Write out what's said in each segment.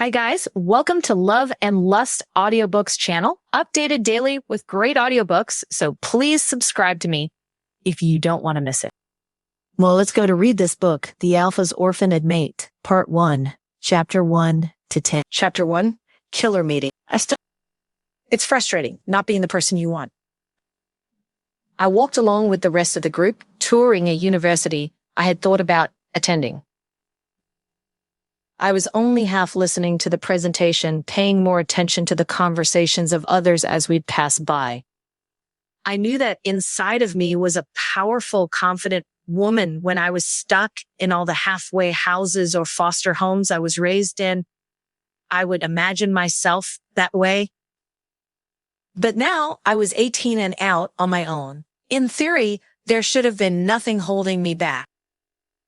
Hi guys, welcome to Love and Lust Audiobooks channel, updated daily with great audiobooks, so please subscribe to me if you don't want to miss it. Well, let's go to read this book, The Alpha's Orphaned Mate, Part 1, Chapter 1 to 10. Chapter 1, Killer Meeting. It's frustrating not being the person you want. I walked along with the rest of the group, touring a university I had thought about attending. I was only half listening to the presentation, paying more attention to the conversations of others as we'd pass by. I knew that inside of me was a powerful, confident woman when I was stuck in all the halfway houses or foster homes I was raised in. I would imagine myself that way. But now I was 18 and out on my own. In theory, there should have been nothing holding me back.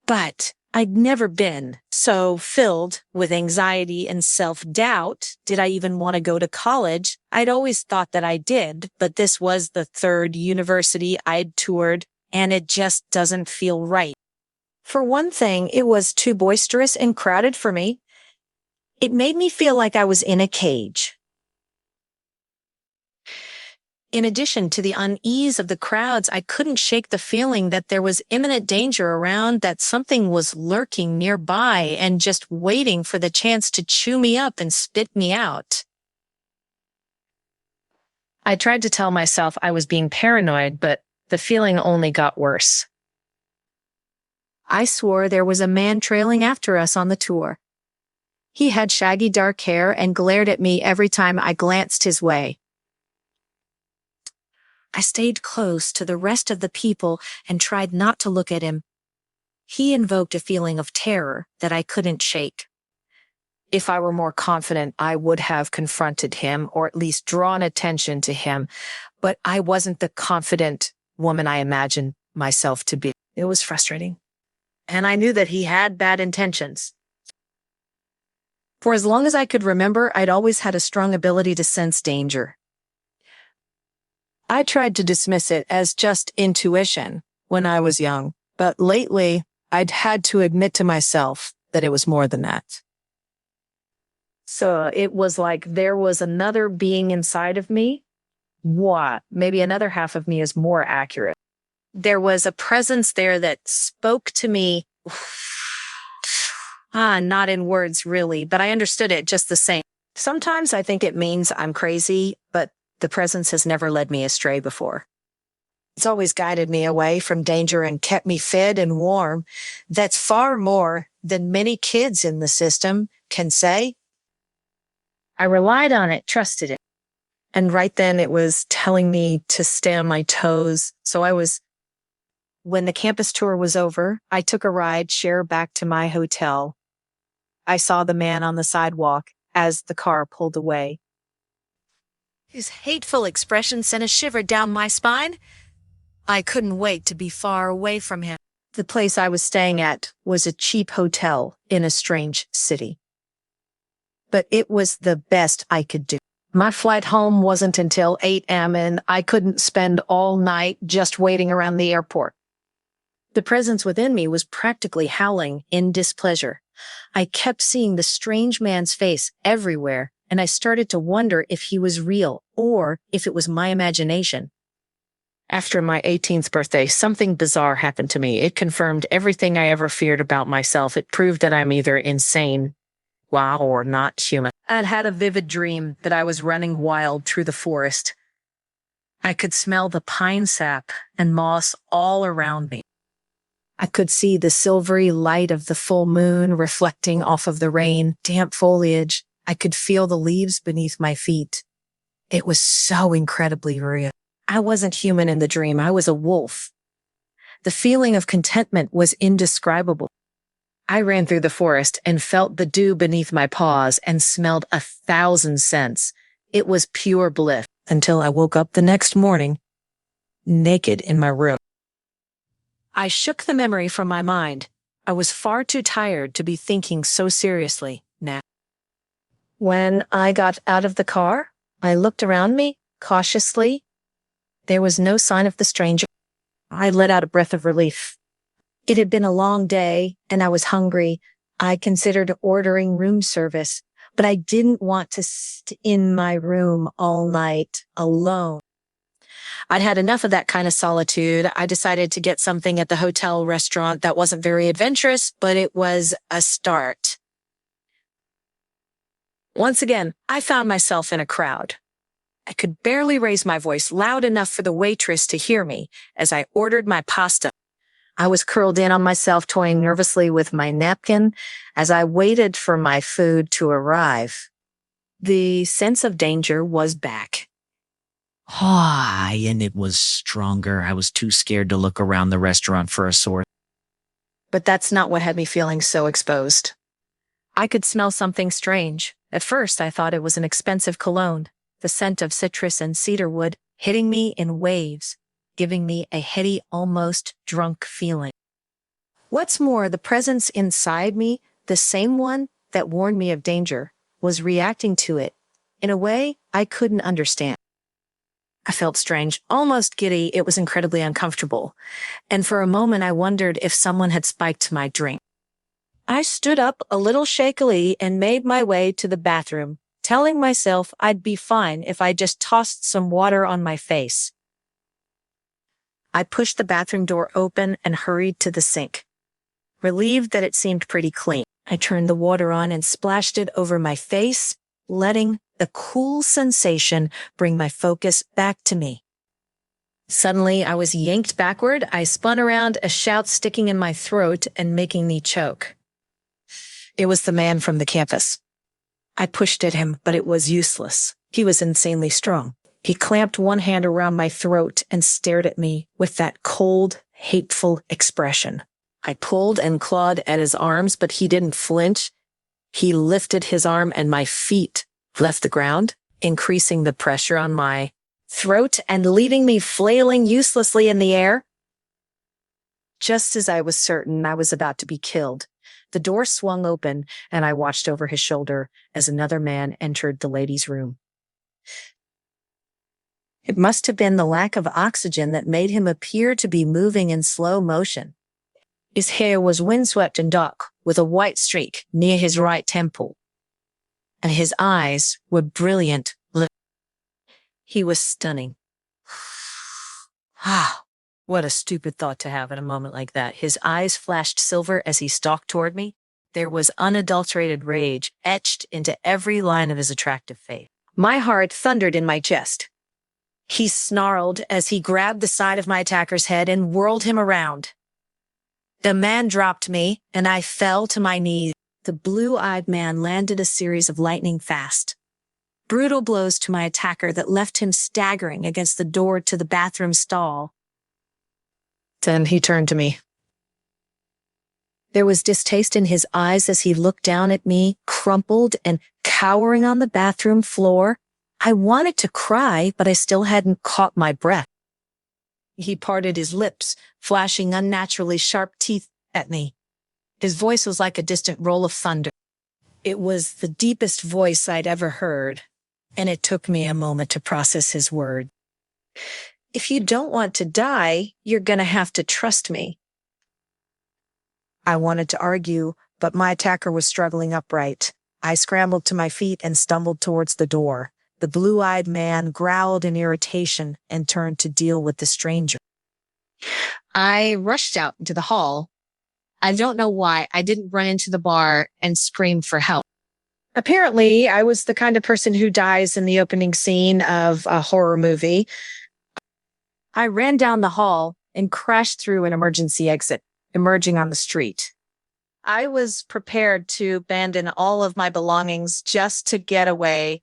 But I'd never been so filled with anxiety and self-doubt. Did I even want to go to college? I'd always thought that I did, but this was the third university I'd toured, and it just doesn't feel right. For one thing, it was too boisterous and crowded for me. It made me feel like I was in a cage. In addition to the unease of the crowds, I couldn't shake the feeling that there was imminent danger around, that something was lurking nearby and just waiting for the chance to chew me up and spit me out. I tried to tell myself I was being paranoid, but the feeling only got worse. I swore there was a man trailing after us on the tour. He had shaggy dark hair and glared at me every time I glanced his way. I stayed close to the rest of the people and tried not to look at him. He invoked a feeling of terror that I couldn't shake. If I were more confident, I would have confronted him or at least drawn attention to him, but I wasn't the confident woman I imagined myself to be. It was frustrating. And I knew that he had bad intentions. For as long as I could remember, I'd always had a strong ability to sense danger. I tried to dismiss it as just intuition when I was young, but lately I'd had to admit to myself that it was more than that. So it was like there was another being inside of me. Maybe another half of me is more accurate. There was a presence there that spoke to me, not in words really, but I understood it just the same. Sometimes I think it means I'm crazy, but the presence has never led me astray before. It's always guided me away from danger and kept me fed and warm. That's far more than many kids in the system can say. I relied on it, trusted it. And right then it was telling me to stay on my toes. When the campus tour was over, I took a ride share back to my hotel. I saw the man on the sidewalk as the car pulled away. His hateful expression sent a shiver down my spine. I couldn't wait to be far away from him. The place I was staying at was a cheap hotel in a strange city. But it was the best I could do. My flight home wasn't until 8 a.m. and I couldn't spend all night just waiting around the airport. The presence within me was practically howling in displeasure. I kept seeing the strange man's face everywhere, and I started to wonder if he was real or if it was my imagination. After my 18th birthday, something bizarre happened to me. It confirmed everything I ever feared about myself. It proved that I'm either insane, or not human. I'd had a vivid dream that I was running wild through the forest. I could smell the pine sap and moss all around me. I could see the silvery light of the full moon reflecting off of the rain, damp foliage. I could feel the leaves beneath my feet. It was so incredibly real. I wasn't human in the dream. I was a wolf. The feeling of contentment was indescribable. I ran through the forest and felt the dew beneath my paws and smelled 1,000 scents. It was pure bliss until I woke up the next morning, naked in my room. I shook the memory from my mind. I was far too tired to be thinking so seriously now. When I got out of the car, I looked around me cautiously. There was no sign of the stranger. I let out a breath of relief. It had been a long day, and I was hungry. I considered ordering room service, but I didn't want to sit in my room all night alone. I'd had enough of that kind of solitude. I decided to get something at the hotel restaurant that wasn't very adventurous, but it was a start. Once again, I found myself in a crowd. I could barely raise my voice loud enough for the waitress to hear me as I ordered my pasta. I was curled in on myself, toying nervously with my napkin as I waited for my food to arrive. The sense of danger was back. And it was stronger. I was too scared to look around the restaurant for a source. But that's not what had me feeling so exposed. I could smell something strange. At first, I thought it was an expensive cologne, the scent of citrus and cedarwood hitting me in waves, giving me a heady, almost drunk feeling. What's more, the presence inside me, the same one that warned me of danger, was reacting to it in a way I couldn't understand. I felt strange, almost giddy. It was incredibly uncomfortable. And for a moment, I wondered if someone had spiked my drink. I stood up a little shakily and made my way to the bathroom, telling myself I'd be fine if I just tossed some water on my face. I pushed the bathroom door open and hurried to the sink. Relieved that it seemed pretty clean, I turned the water on and splashed it over my face, letting the cool sensation bring my focus back to me. Suddenly, I was yanked backward. I spun around, a shout sticking in my throat and making me choke. It was the man from the campus. I pushed at him, but it was useless. He was insanely strong. He clamped one hand around my throat and stared at me with that cold, hateful expression. I pulled and clawed at his arms, but he didn't flinch. He lifted his arm and my feet left the ground, increasing the pressure on my throat and leaving me flailing uselessly in the air. Just as I was certain I was about to be killed, the door swung open and I watched over his shoulder as another man entered the ladies' room. It must have been the lack of oxygen that made him appear to be moving in slow motion. His hair was windswept and dark, with a white streak near his right temple, and his eyes were brilliant. He was stunning. What a stupid thought to have at a moment like that. His eyes flashed silver as he stalked toward me. There was unadulterated rage etched into every line of his attractive face. My heart thundered in my chest. He snarled as he grabbed the side of my attacker's head and whirled him around. The man dropped me, and I fell to my knees. The blue-eyed man landed a series of lightning-fast, brutal blows to my attacker that left him staggering against the door to the bathroom stall. Then he turned to me. There was distaste in his eyes as he looked down at me, crumpled and cowering on the bathroom floor. I wanted to cry, but I still hadn't caught my breath. He parted his lips, flashing unnaturally sharp teeth at me. His voice was like a distant roll of thunder. It was the deepest voice I'd ever heard, and it took me a moment to process his words. If you don't want to die, you're gonna have to trust me. I wanted to argue, but my attacker was struggling upright. I scrambled to my feet and stumbled towards the door. The blue-eyed man growled in irritation and turned to deal with the stranger. I rushed out into the hall. I don't know why I didn't run into the bar and scream for help. Apparently, I was the kind of person who dies in the opening scene of a horror movie. I ran down the hall and crashed through an emergency exit, emerging on the street. I was prepared to abandon all of my belongings just to get away.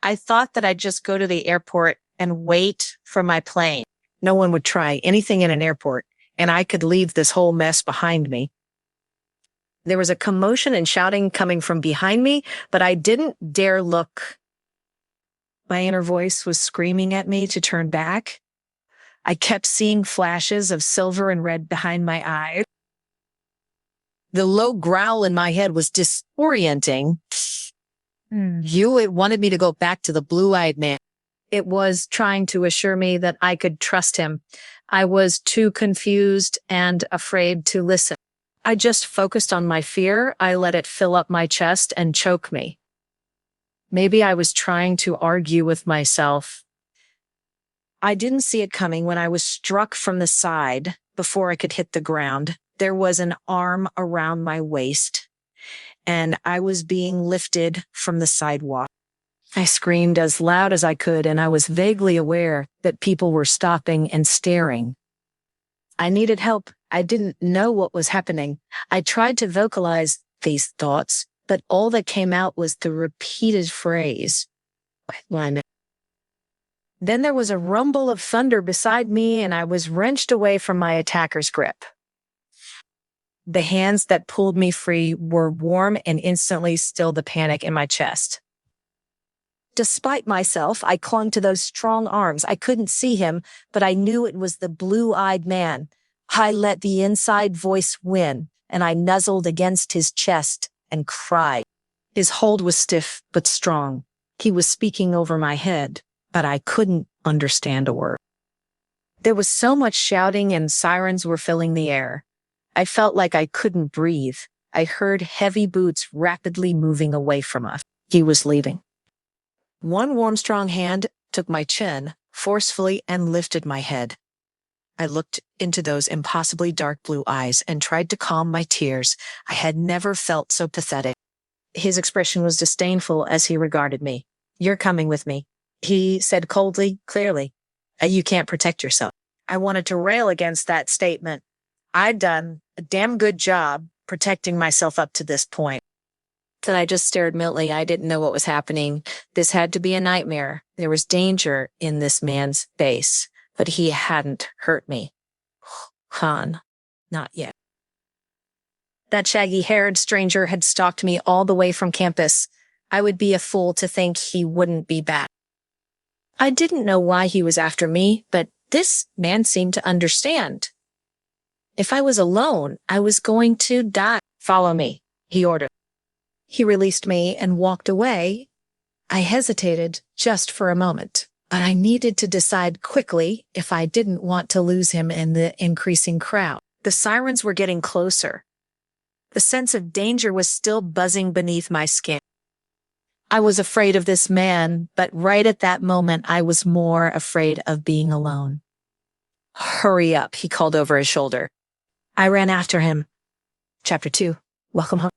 I thought that I'd just go to the airport and wait for my plane. No one would try anything in an airport, and I could leave this whole mess behind me. There was a commotion and shouting coming from behind me, but I didn't dare look. My inner voice was screaming at me to turn back. I kept seeing flashes of silver and red behind my eyes. The low growl in my head was disorienting. It wanted me to go back to the blue-eyed man. It was trying to assure me that I could trust him. I was too confused and afraid to listen. I just focused on my fear. I let it fill up my chest and choke me. Maybe I was trying to argue with myself. I didn't see it coming when I was struck from the side before I could hit the ground. There was an arm around my waist, and I was being lifted from the sidewalk. I screamed as loud as I could, and I was vaguely aware that people were stopping and staring. I needed help. I didn't know what was happening. I tried to vocalize these thoughts, but all that came out was the repeated phrase, whine. Then there was a rumble of thunder beside me, and I was wrenched away from my attacker's grip. The hands that pulled me free were warm and instantly stilled the panic in my chest. Despite myself, I clung to those strong arms. I couldn't see him, but I knew it was the blue-eyed man. I let the inside voice win, and I nuzzled against his chest and cried. His hold was stiff but strong. He was speaking over my head, but I couldn't understand a word. There was so much shouting and sirens were filling the air. I felt like I couldn't breathe. I heard heavy boots rapidly moving away from us. He was leaving. One warm, strong hand took my chin forcefully and lifted my head. I looked into those impossibly dark blue eyes and tried to calm my tears. I had never felt so pathetic. His expression was disdainful as he regarded me. "You're coming with me," he said coldly, clearly. "You can't protect yourself." I wanted to rail against that statement. I'd done a damn good job protecting myself up to this point. That I just stared mutely. I didn't know what was happening. This had to be a nightmare. There was danger in this man's face, but he hadn't hurt me. Han, not yet. That shaggy-haired stranger had stalked me all the way from campus. I would be a fool to think he wouldn't be back. I didn't know why he was after me, but this man seemed to understand. If I was alone, I was going to die. "Follow me," he ordered. He released me and walked away. I hesitated just for a moment, but I needed to decide quickly if I didn't want to lose him in the increasing crowd. The sirens were getting closer. The sense of danger was still buzzing beneath my skin. I was afraid of this man, but right at that moment, I was more afraid of being alone. "Hurry up," he called over his shoulder. I ran after him. Chapter 2. Welcome home.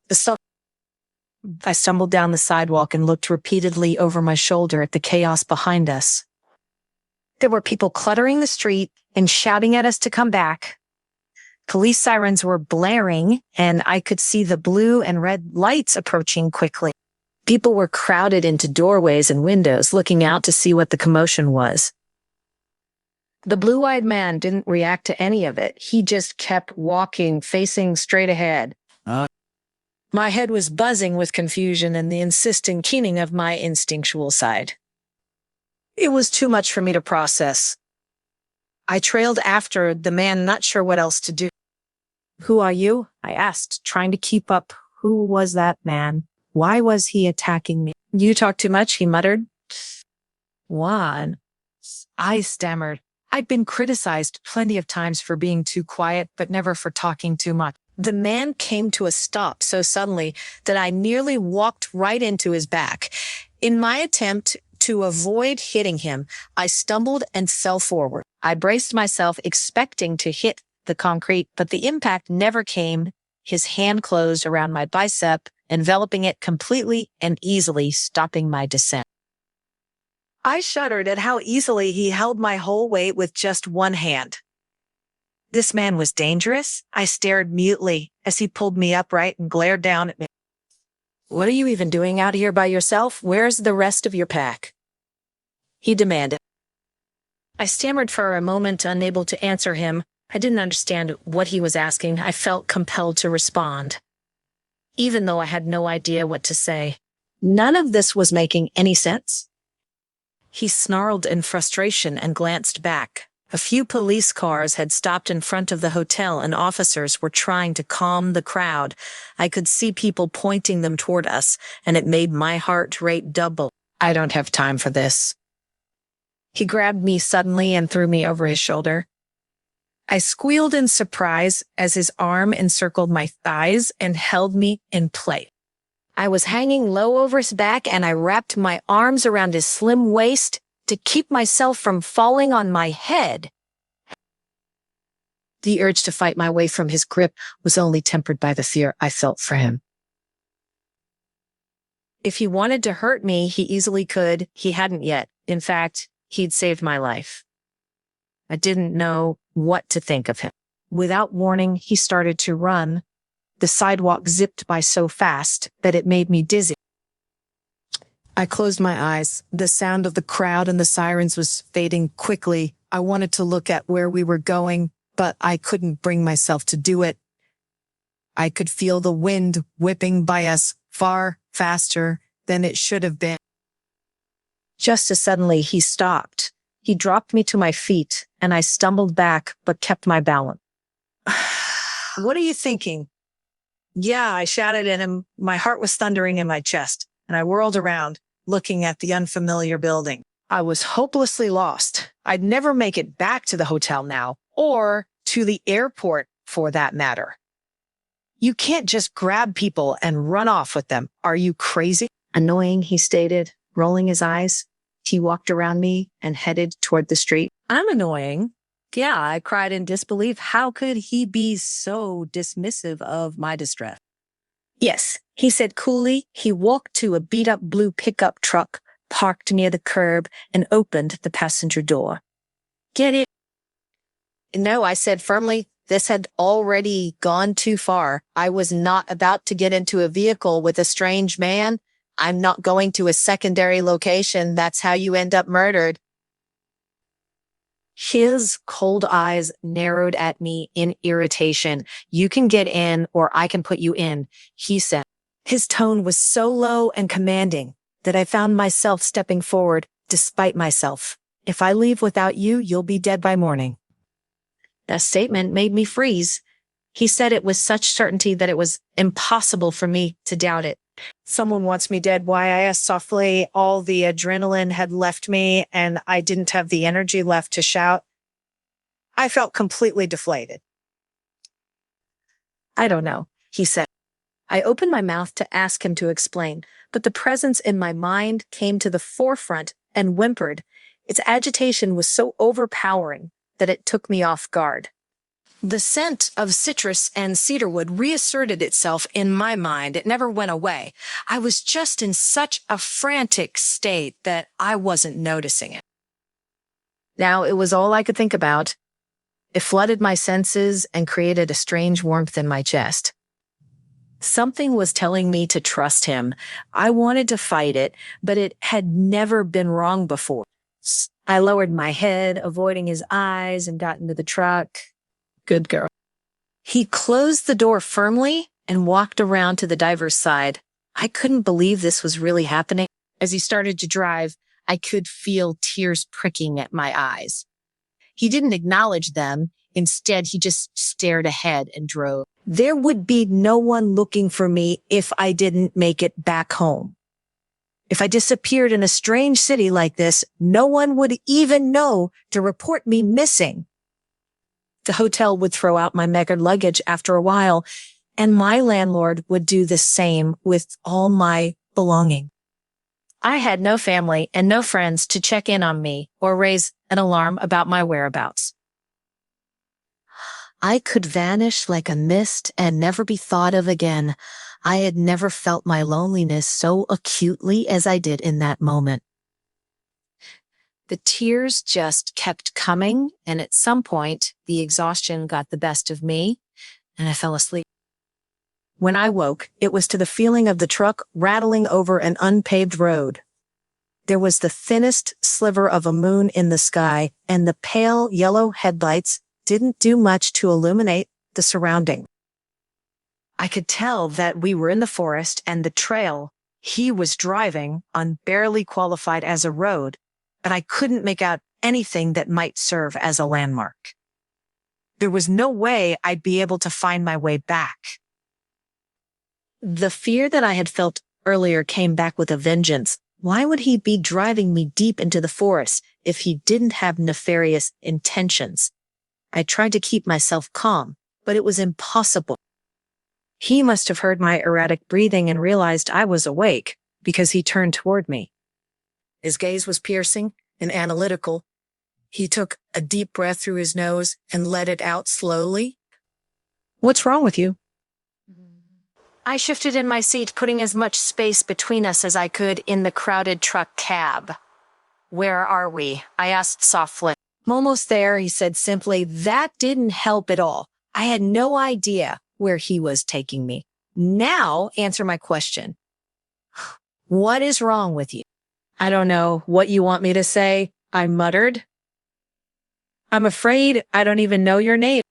I stumbled down the sidewalk and looked repeatedly over my shoulder at the chaos behind us. There were people cluttering the street and shouting at us to come back. Police sirens were blaring, and I could see the blue and red lights approaching quickly. People were crowded into doorways and windows, looking out to see what the commotion was. The blue-eyed man didn't react to any of it. He just kept walking, facing straight ahead. My head was buzzing with confusion and the insistent keening of my instinctual side. It was too much for me to process. I trailed after the man, not sure what else to do. "Who are you?" I asked, trying to keep up. Who was that man? Why was he attacking me? "You talk too much," he muttered. "Juan," I stammered. I'd been criticized plenty of times for being too quiet, but never for talking too much. The man came to a stop so suddenly that I nearly walked right into his back. In my attempt to avoid hitting him, I stumbled and fell forward. I braced myself, expecting to hit the concrete, but the impact never came. His hand closed around my bicep, enveloping it completely and easily, stopping my descent. I shuddered at how easily he held my whole weight with just one hand. This man was dangerous. I stared mutely as he pulled me upright and glared down at me. "What are you even doing out here by yourself? Where's the rest of your pack?" he demanded. I stammered for a moment, unable to answer him. I didn't understand what he was asking. I felt compelled to respond, even though I had no idea what to say. None of this was making any sense. He snarled in frustration and glanced back. A few police cars had stopped in front of the hotel and officers were trying to calm the crowd. I could see people pointing them toward us, and it made my heart rate double. "I don't have time for this." He grabbed me suddenly and threw me over his shoulder. I squealed in surprise as his arm encircled my thighs and held me in place. I was hanging low over his back and I wrapped my arms around his slim waist to keep myself from falling on my head. The urge to fight my way from his grip was only tempered by the fear I felt for him. If he wanted to hurt me, he easily could. He hadn't yet. In fact, he'd saved my life. I didn't know what to think of him. Without warning, he started to run. The sidewalk zipped by so fast that it made me dizzy. I closed my eyes. The sound of the crowd and the sirens was fading quickly. I wanted to look at where we were going, but I couldn't bring myself to do it. I could feel the wind whipping by us far faster than it should have been. Just as suddenly, he stopped. He dropped me to my feet, and I stumbled back, but kept my balance. What are you thinking? Yeah, I shouted at him. My heart was thundering in my chest, and I whirled around, looking at the unfamiliar building. I was hopelessly lost. I'd never make it back to the hotel now, or to the airport for that matter. You can't just grab people and run off with them. Are you crazy? Annoying, he stated, rolling his eyes. He walked around me and headed toward the street. I'm annoying. Yeah, I cried in disbelief. How could he be so dismissive of my distress? Yes, he said coolly. He walked to a beat-up blue pickup truck, parked near the curb, and opened the passenger door. Get it? No, I said firmly. This had already gone too far. I was not about to get into a vehicle with a strange man. I'm not going to a secondary location. That's how you end up murdered. His cold eyes narrowed at me in irritation. You can get in or I can put you in, he said. His tone was so low and commanding that I found myself stepping forward despite myself. If I leave without you, you'll be dead by morning. That statement made me freeze. He said it with such certainty that it was impossible for me to doubt it. Someone wants me dead. Why? I asked softly. All the adrenaline had left me and I didn't have the energy left to shout. I felt completely deflated. I don't know, he said. I opened my mouth to ask him to explain, but the presence in my mind came to the forefront and whimpered. Its agitation was so overpowering that it took me off guard. The scent of citrus and cedarwood reasserted itself in my mind. It never went away. I was just in such a frantic state that I wasn't noticing it. Now it was all I could think about. It flooded my senses and created a strange warmth in my chest. Something was telling me to trust him. I wanted to fight it, but it had never been wrong before. I lowered my head, avoiding his eyes, and got into the truck. Good girl. He closed the door firmly and walked around to the driver's side. I couldn't believe this was really happening. As he started to drive, I could feel tears pricking at my eyes. He didn't acknowledge them. Instead, he just stared ahead and drove. There would be no one looking for me if I didn't make it back home. If I disappeared in a strange city like this, no one would even know to report me missing. The hotel would throw out my mega luggage after a while, and my landlord would do the same with all my belongings. I had no family and no friends to check in on me or raise an alarm about my whereabouts. I could vanish like a mist and never be thought of again. I had never felt my loneliness so acutely as I did in that moment. The tears just kept coming, and at some point, the exhaustion got the best of me, and I fell asleep. When I woke, it was to the feeling of the truck rattling over an unpaved road. There was the thinnest sliver of a moon in the sky, and the pale yellow headlights didn't do much to illuminate the surrounding. I could tell that we were in the forest, and the trail he was driving on barely qualified as a road, but I couldn't make out anything that might serve as a landmark. There was no way I'd be able to find my way back. The fear that I had felt earlier came back with a vengeance. Why would he be driving me deep into the forest if he didn't have nefarious intentions? I tried to keep myself calm, but it was impossible. He must have heard my erratic breathing and realized I was awake because he turned toward me. His gaze was piercing and analytical. He took a deep breath through his nose and let it out slowly. What's wrong with you? I shifted in my seat, putting as much space between us as I could in the crowded truck cab. Where are we? I asked softly. I'm almost there, he said simply. That didn't help at all. I had no idea where he was taking me. Now, answer my question. What is wrong with you? I don't know what you want me to say, I muttered. I'm afraid I don't even know your name.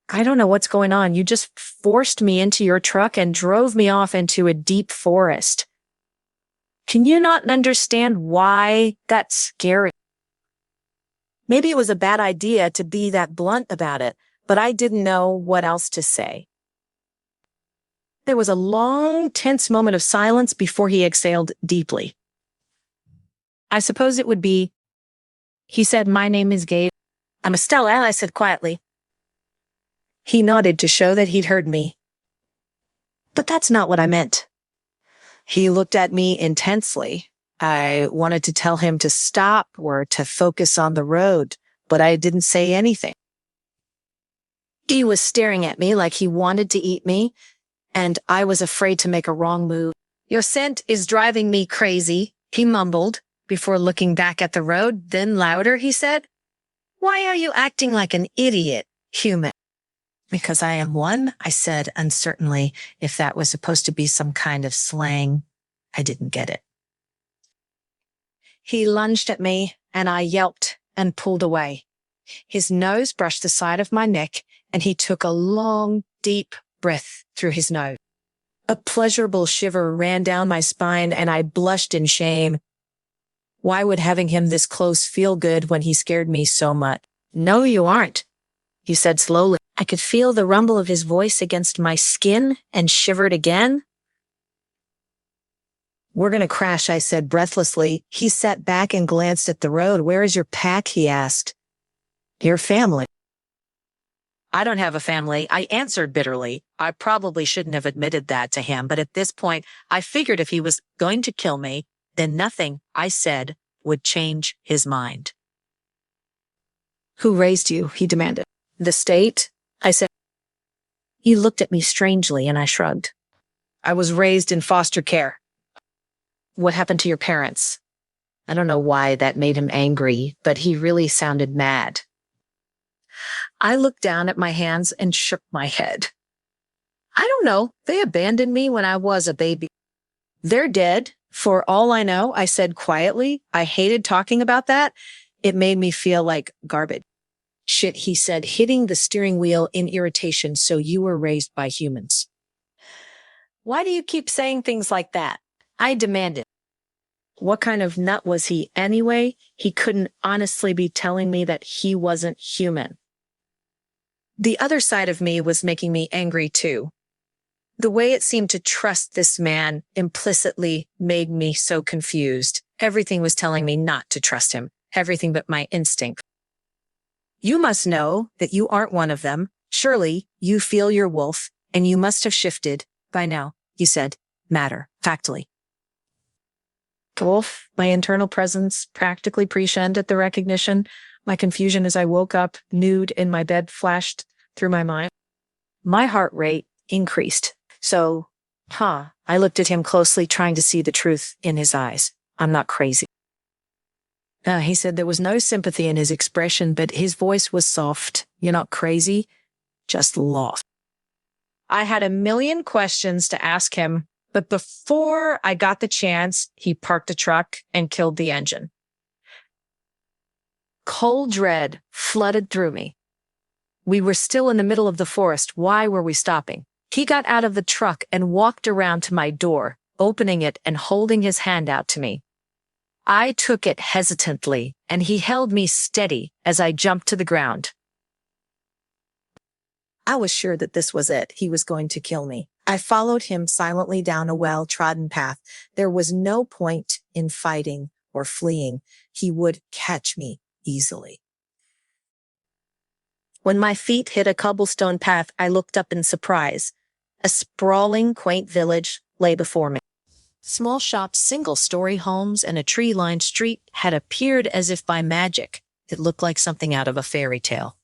I don't know what's going on. You just forced me into your truck and drove me off into a deep forest. Can you not understand why that's scary? Maybe it was a bad idea to be that blunt about it, but I didn't know what else to say. There was a long, tense moment of silence before he exhaled deeply. I suppose it would be, he said, my name is Gabe. I'm Estelle, I said quietly. He nodded to show that he'd heard me. But that's not what I meant. He looked at me intensely. I wanted to tell him to stop or to focus on the road, but I didn't say anything. He was staring at me like he wanted to eat me, and I was afraid to make a wrong move. Your scent is driving me crazy, he mumbled, before looking back at the road. Then louder, he said, why are you acting like an idiot, human? Because I am one, I said uncertainly. If that was supposed to be some kind of slang, I didn't get it. He lunged at me, and I yelped and pulled away. His nose brushed the side of my neck, and he took a long, deep breath through his nose. A pleasurable shiver ran down my spine, and I blushed in shame. Why would having him this close feel good when he scared me so much? No, you aren't, he said slowly. I could feel the rumble of his voice against my skin and shivered again. We're going to crash, I said breathlessly. He sat back and glanced at the road. Where is your pack? He asked. Your family. I don't have a family, I answered bitterly. I probably shouldn't have admitted that to him, but at this point, I figured if he was going to kill me, then nothing I said would change his mind. Who raised you? He demanded. The state, I said. He looked at me strangely and I shrugged. I was raised in foster care. What happened to your parents? I don't know why that made him angry, but he really sounded mad. I looked down at my hands and shook my head. I don't know. They abandoned me when I was a baby. They're dead, for all I know, I said quietly. I hated talking about that. It made me feel like garbage. Shit, he said, hitting the steering wheel in irritation. So you were raised by humans. Why do you keep saying things like that? I demanded. What kind of nut was he anyway? He couldn't honestly be telling me that he wasn't human. The other side of me was making me angry too. The way it seemed to trust this man implicitly made me so confused. Everything was telling me not to trust him. Everything but my instinct. You must know that you aren't one of them. Surely you feel your wolf, and you must have shifted by now, you said, matter-factly. Wolf, my internal presence practically prescient at the recognition. My confusion as I woke up, nude in my bed, flashed through my mind. My heart rate increased. So, I looked at him closely, trying to see the truth in his eyes. I'm not crazy. He said there was no sympathy in his expression, but his voice was soft. You're not crazy, just lost. I had a million questions to ask him, but before I got the chance, he parked the truck and killed the engine. Cold dread flooded through me. We were still in the middle of the forest. Why were we stopping? He got out of the truck and walked around to my door, opening it and holding his hand out to me. I took it hesitantly, and he held me steady as I jumped to the ground. I was sure that this was it. He was going to kill me. I followed him silently down a well-trodden path. There was no point in fighting or fleeing. He would catch me easily. When my feet hit a cobblestone path, I looked up in surprise. A sprawling, quaint village lay before me. Small shops, single-story homes, and a tree-lined street had appeared as if by magic. It looked like something out of a fairy tale.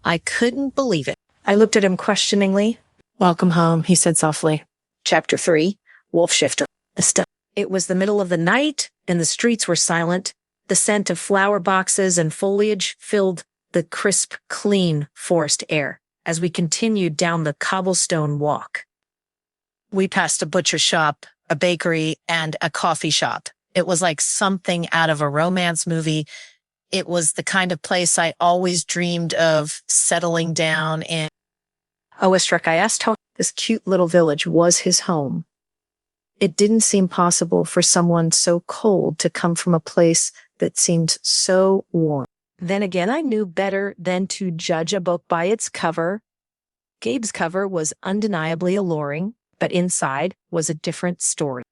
I couldn't believe it. I looked at him questioningly. "Welcome home," he said softly. Chapter 3, Wolf Shifter. Estelle. It was the middle of the night, and the streets were silent. The scent of flower boxes and foliage filled the crisp, clean forest air as we continued down the cobblestone walk. We passed a butcher shop, a bakery, and a coffee shop. It was like something out of a romance movie. It was the kind of place I always dreamed of settling down in. Awestruck, I asked how this cute little village was his home. It didn't seem possible for someone so cold to come from a place that seemed so warm. Then again, I knew better than to judge a book by its cover. Gabe's cover was undeniably alluring, but inside was a different story.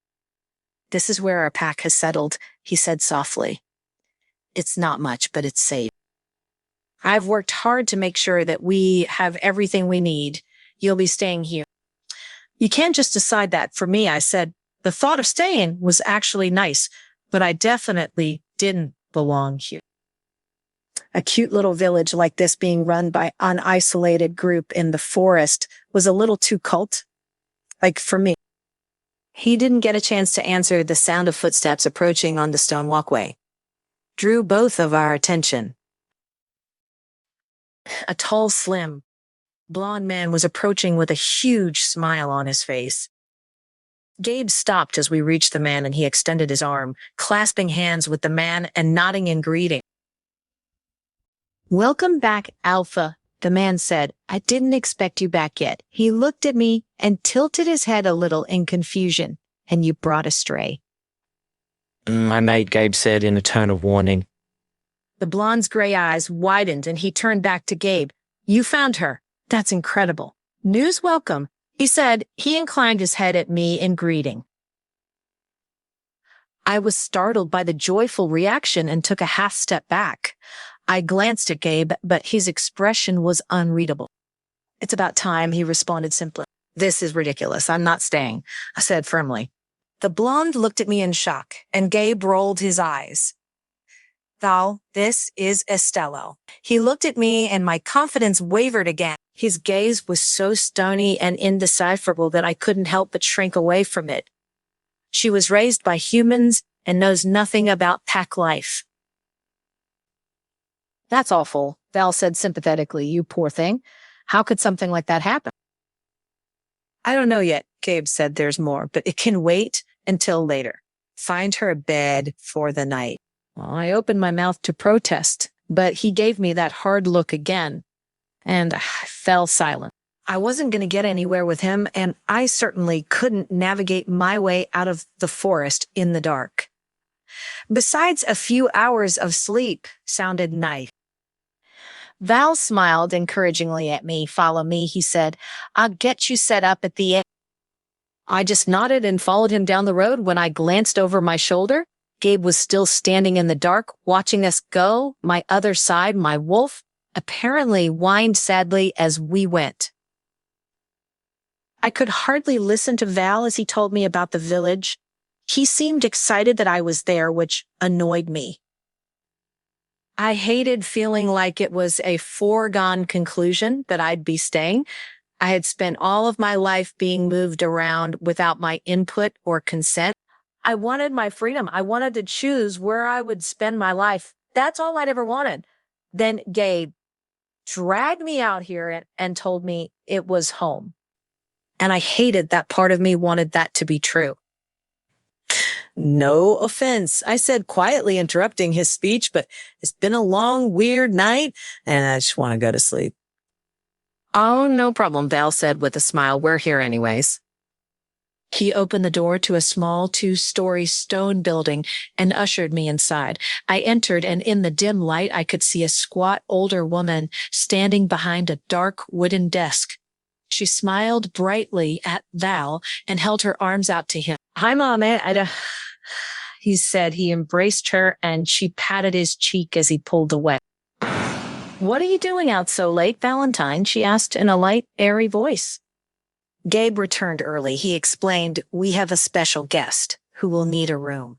"This is where our pack has settled," he said softly. "It's not much, but it's safe. I've worked hard to make sure that we have everything we need. You'll be staying here." "You can't just decide that for me," I said. The thought of staying was actually nice, but I definitely didn't belong here. A cute little village like this being run by an isolated group in the forest was a little too cult-like for me. He didn't get a chance to answer. The sound of footsteps approaching on the stone walkway drew both of our attention. A tall, slim, blond man was approaching with a huge smile on his face. Gabe stopped as we reached the man, and he extended his arm, clasping hands with the man and nodding in greeting. "Welcome back, Alpha," the man said. "I didn't expect you back yet." He looked at me and tilted his head a little in confusion. "And you brought a stray." My mate, Gabe said in a tone of warning. The blonde's gray eyes widened, and he turned back to Gabe. "You found her. That's incredible. News welcome," he said. He inclined his head at me in greeting. I was startled by the joyful reaction and took a half step back. I glanced at Gabe, but his expression was unreadable. "It's about time," he responded simply. "This is ridiculous. I'm not staying," I said firmly. The blonde looked at me in shock, and Gabe rolled his eyes. "Val, this is Estelle." He looked at me, and my confidence wavered again. His gaze was so stony and indecipherable that I couldn't help but shrink away from it. "She was raised by humans and knows nothing about pack life." "That's awful," Val said sympathetically. "You poor thing. How could something like that happen?" "I don't know yet," Gabe said. "There's more, but it can wait until later. Find her a bed for the night." Well, I opened my mouth to protest, but he gave me that hard look again, and I fell silent. I wasn't going to get anywhere with him, and I certainly couldn't navigate my way out of the forest in the dark. Besides, a few hours of sleep sounded nice. Val smiled encouragingly at me. "Follow me," he said. "I'll get you set up at the end." I just nodded and followed him down the road. When I glanced over my shoulder, Gabe was still standing in the dark, watching us go. My other side, my wolf, apparently whined sadly as we went. I could hardly listen to Val as he told me about the village. He seemed excited that I was there, which annoyed me. I hated feeling like it was a foregone conclusion that I'd be staying. I had spent all of my life being moved around without my input or consent. I wanted my freedom. I wanted to choose where I would spend my life. That's all I'd ever wanted. Then Gabe dragged me out here and told me it was home. And I hated that part of me wanted that to be true. "No offense," I said quietly, interrupting his speech, "but it's been a long, weird night, and I just want to go to sleep." "Oh, no problem," Val said with a smile. "We're here anyways." He opened the door to a small 2-story stone building and ushered me inside. I entered, and in the dim light, I could see a squat older woman standing behind a dark wooden desk. She smiled brightly at Val and held her arms out to him. "Hi, Mom. He said. He embraced her, and she patted his cheek as he pulled away. "What are you doing out so late, Valentine?" she asked in a light, airy voice. Gabe returned early. He explained, "We have a special guest who will need a room."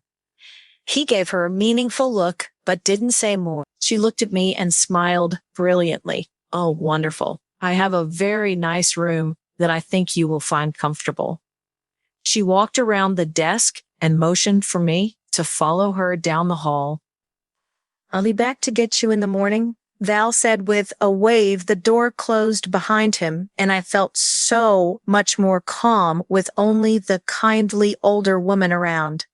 He gave her a meaningful look, but didn't say more. She looked at me and smiled brilliantly. "Oh, wonderful. I have a very nice room that I think you will find comfortable." She walked around the desk and motioned for me to follow her down the hall. "I'll be back to get you in the morning," Val said with a wave. The door closed behind him, and I felt so much more calm with only the kindly older woman around.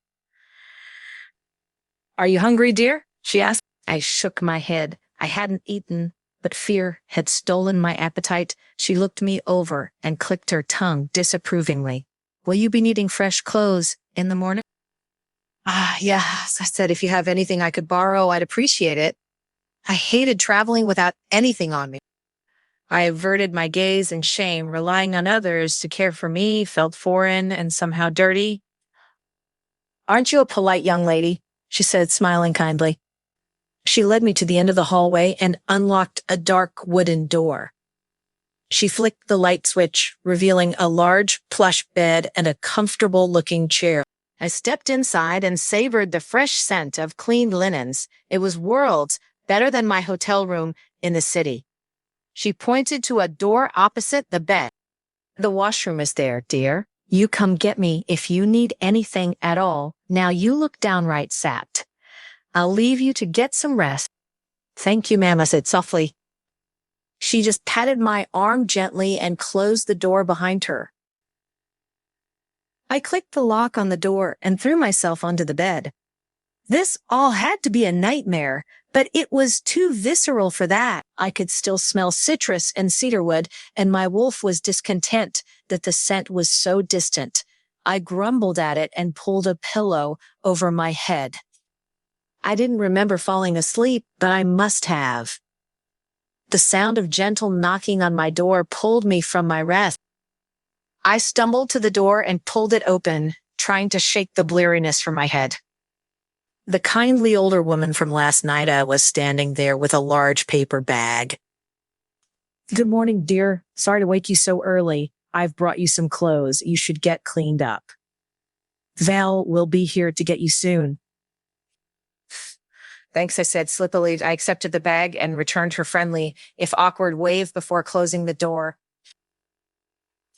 "Are you hungry, dear?" she asked. I shook my head. I hadn't eaten, but fear had stolen my appetite. She looked me over and clicked her tongue disapprovingly. "Will you be needing fresh clothes in the morning?" Yes, I said. "If you have anything I could borrow, I'd appreciate it." I hated traveling without anything on me. I averted my gaze in shame. Relying on others to care for me felt foreign and somehow dirty. "Aren't you a polite young lady?" she said, smiling kindly. She led me to the end of the hallway and unlocked a dark wooden door. She flicked the light switch, revealing a large plush bed and a comfortable-looking chair. I stepped inside and savored the fresh scent of cleaned linens. It was worlds better than my hotel room in the city. She pointed to a door opposite the bed. "The washroom is there, dear. You come get me if you need anything at all. Now you look downright sapped. I'll leave you to get some rest." "Thank you, ma'am," I said softly. She just patted my arm gently and closed the door behind her. I clicked the lock on the door and threw myself onto the bed. This all had to be a nightmare, but it was too visceral for that. I could still smell citrus and cedarwood, and my wolf was discontent that the scent was so distant. I grumbled at it and pulled a pillow over my head. I didn't remember falling asleep, but I must have. The sound of gentle knocking on my door pulled me from my rest. I stumbled to the door and pulled it open, trying to shake the bleariness from my head. The kindly older woman from last night was standing there with a large paper bag. "Good morning, dear. Sorry to wake you so early. I've brought you some clothes. You should get cleaned up. Val will be here to get you soon." "Thanks," I said slippily. I accepted the bag and returned her friendly, if awkward, wave before closing the door.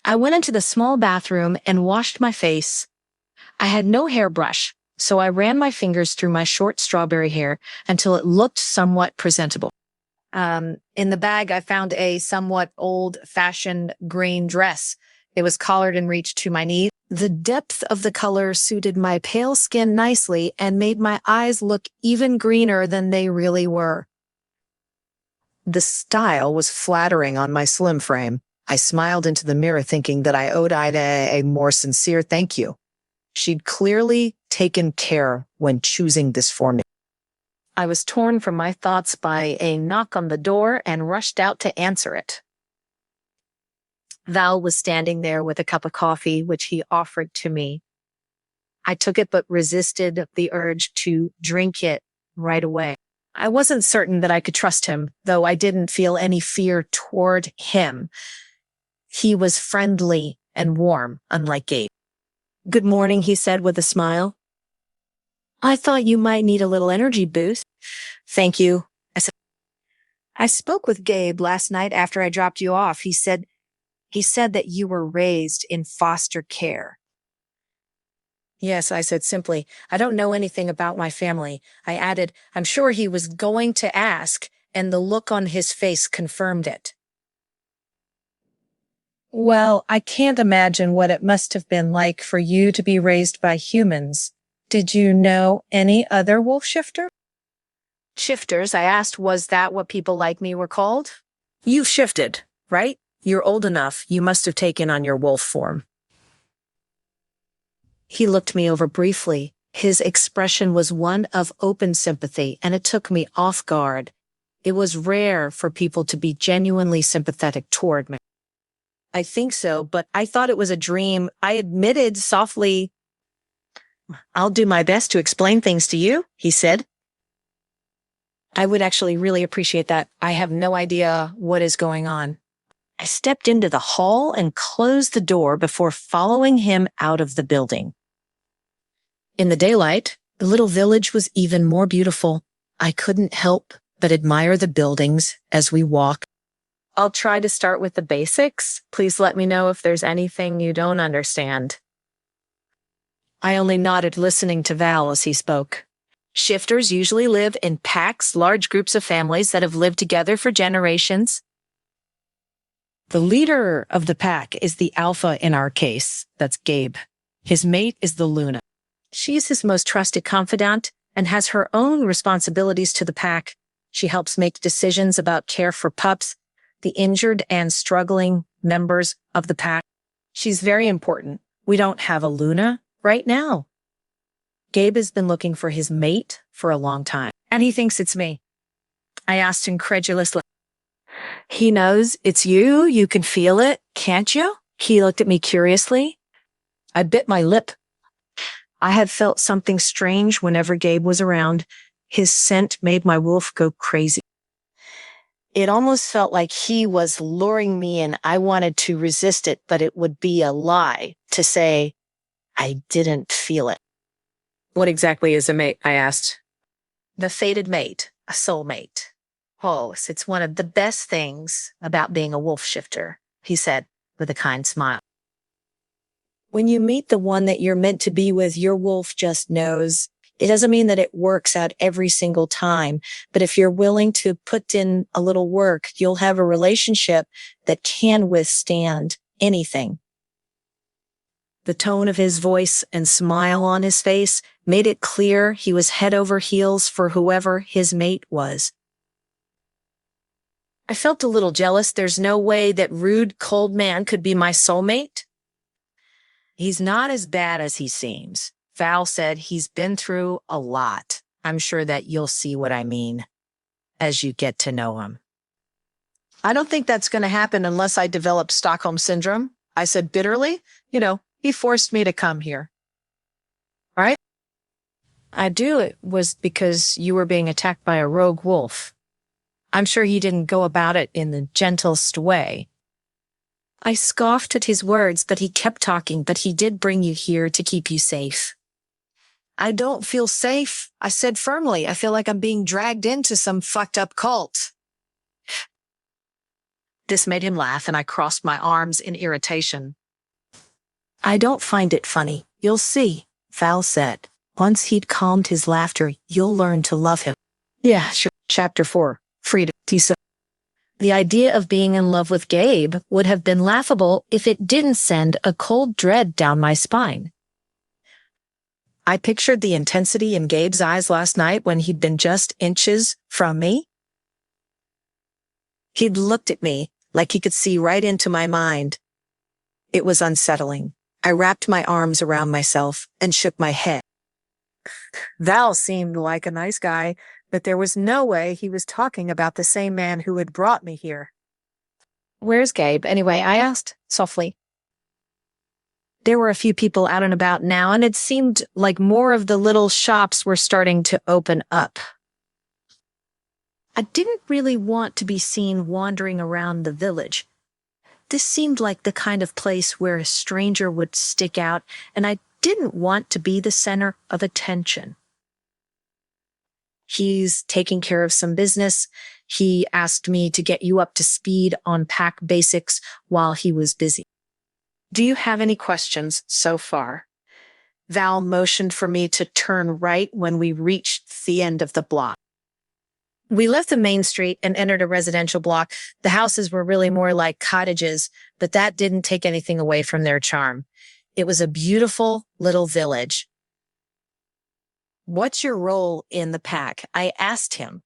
I went into the small bathroom and washed my face. I had no hairbrush, so I ran my fingers through my short strawberry hair until it looked somewhat presentable. In the bag, I found a somewhat old-fashioned green dress. It was collared and reached to my knees. The depth of the color suited my pale skin nicely and made my eyes look even greener than they really were. The style was flattering on my slim frame. I smiled into the mirror thinking that I owed Ida a more sincere thank you. She'd clearly taken care when choosing this for me. I was torn from my thoughts by a knock on the door and rushed out to answer it. Val was standing there with a cup of coffee, which he offered to me. I took it but resisted the urge to drink it right away. I wasn't certain that I could trust him, though I didn't feel any fear toward him. He was friendly and warm, unlike Gabe. "Good morning," he said with a smile. "I thought you might need a little energy boost." "Thank you," I said. "I spoke with Gabe last night after I dropped you off. He said that you were raised in foster care." "Yes," I said simply. "I don't know anything about my family." I added, I'm sure he was going to ask, and the look on his face confirmed it. "Well, I can't imagine what it must have been like for you to be raised by humans. Did you know any other wolf shifter?" "Shifters?" I asked. "Was that what people like me were called?" "You've shifted, right? You're old enough. You must have taken on your wolf form." He looked me over briefly. His expression was one of open sympathy, and it took me off guard. It was rare for people to be genuinely sympathetic toward me. "I think so, but I thought it was a dream." I admitted softly. "I'll do my best to explain things to you," he said. "I would actually really appreciate that. I have no idea what is going on." I stepped into the hall and closed the door before following him out of the building. In the daylight, the little village was even more beautiful. I couldn't help but admire the buildings as we walked. I'll try to start with the basics. Please let me know if there's anything you don't understand. I only nodded, listening to Val as he spoke. Shifters usually live in packs, large groups of families that have lived together for generations. The leader of the pack is the alpha in our case. That's Gabe. His mate is the Luna. She's his most trusted confidant and has her own responsibilities to the pack. She helps make decisions about care for pups, the injured and struggling members of the pack. She's very important. We don't have a Luna right now. Gabe has been looking for his mate for a long time, and he thinks it's me. I asked incredulously. He knows it's you. You can feel it, can't you? He looked at me curiously. I bit my lip. I had felt something strange whenever Gabe was around. His scent made my wolf go crazy. It almost felt like he was luring me and I wanted to resist it, but it would be a lie to say I didn't feel it. What exactly is a mate? I asked. The fated mate, a soulmate. Oh, it's one of the best things about being a wolf shifter, he said with a kind smile. When you meet the one that you're meant to be with, your wolf just knows. It doesn't mean that it works out every single time, but if you're willing to put in a little work, you'll have a relationship that can withstand anything. The tone of his voice and smile on his face made it clear he was head over heels for whoever his mate was. I felt a little jealous. There's no way that rude, cold man could be my soulmate. He's not as bad as he seems. Val said he's been through a lot. I'm sure that you'll see what I mean as you get to know him. I don't think that's going to happen unless I develop Stockholm Syndrome, I said bitterly. He forced me to come here. Right? I do. It was because you were being attacked by a rogue wolf. I'm sure he didn't go about it in the gentlest way. I scoffed at his words, but he kept talking. But he did bring you here to keep you safe. I don't feel safe, I said firmly. I feel like I'm being dragged into some fucked up cult. This made him laugh, and I crossed my arms in irritation. I don't find it funny. You'll see, Val said. Once he'd calmed his laughter, you'll learn to love him. Yeah, sure. Chapter 4. Freedom. The idea of being in love with Gabe would have been laughable if it didn't send a cold dread down my spine. I pictured the intensity in Gabe's eyes last night when he'd been just inches from me. He'd looked at me like he could see right into my mind. It was unsettling. I wrapped my arms around myself and shook my head. Val seemed like a nice guy, but there was no way he was talking about the same man who had brought me here. Where's Gabe, anyway? I asked softly. There were a few people out and about now, and it seemed like more of the little shops were starting to open up. I didn't really want to be seen wandering around the village. This seemed like the kind of place where a stranger would stick out, and I didn't want to be the center of attention. He's taking care of some business. He asked me to get you up to speed on pack basics while he was busy. Do you have any questions so far? Val motioned for me to turn right when we reached the end of the block. We left the main street and entered a residential block. The houses were really more like cottages, but that didn't take anything away from their charm. It was a beautiful little village. What's your role in the pack? I asked him.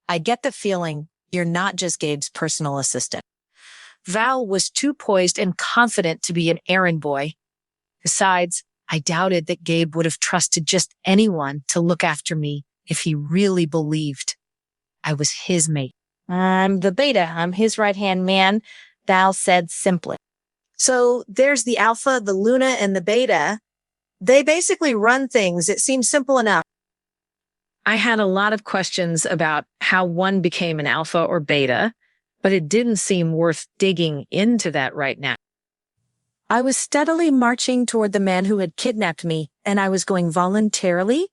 I get the feeling you're not just Gabe's personal assistant. Val was too poised and confident to be an errand boy. Besides, I doubted that Gabe would have trusted just anyone to look after me if he really believed I was his mate. I'm the beta. I'm his right-hand man, Val said simply. So there's the alpha, the Luna, and the beta. They basically run things. It seems simple enough. I had a lot of questions about how one became an alpha or beta, but it didn't seem worth digging into that right now. I was steadily marching toward the man who had kidnapped me, and I was going voluntarily.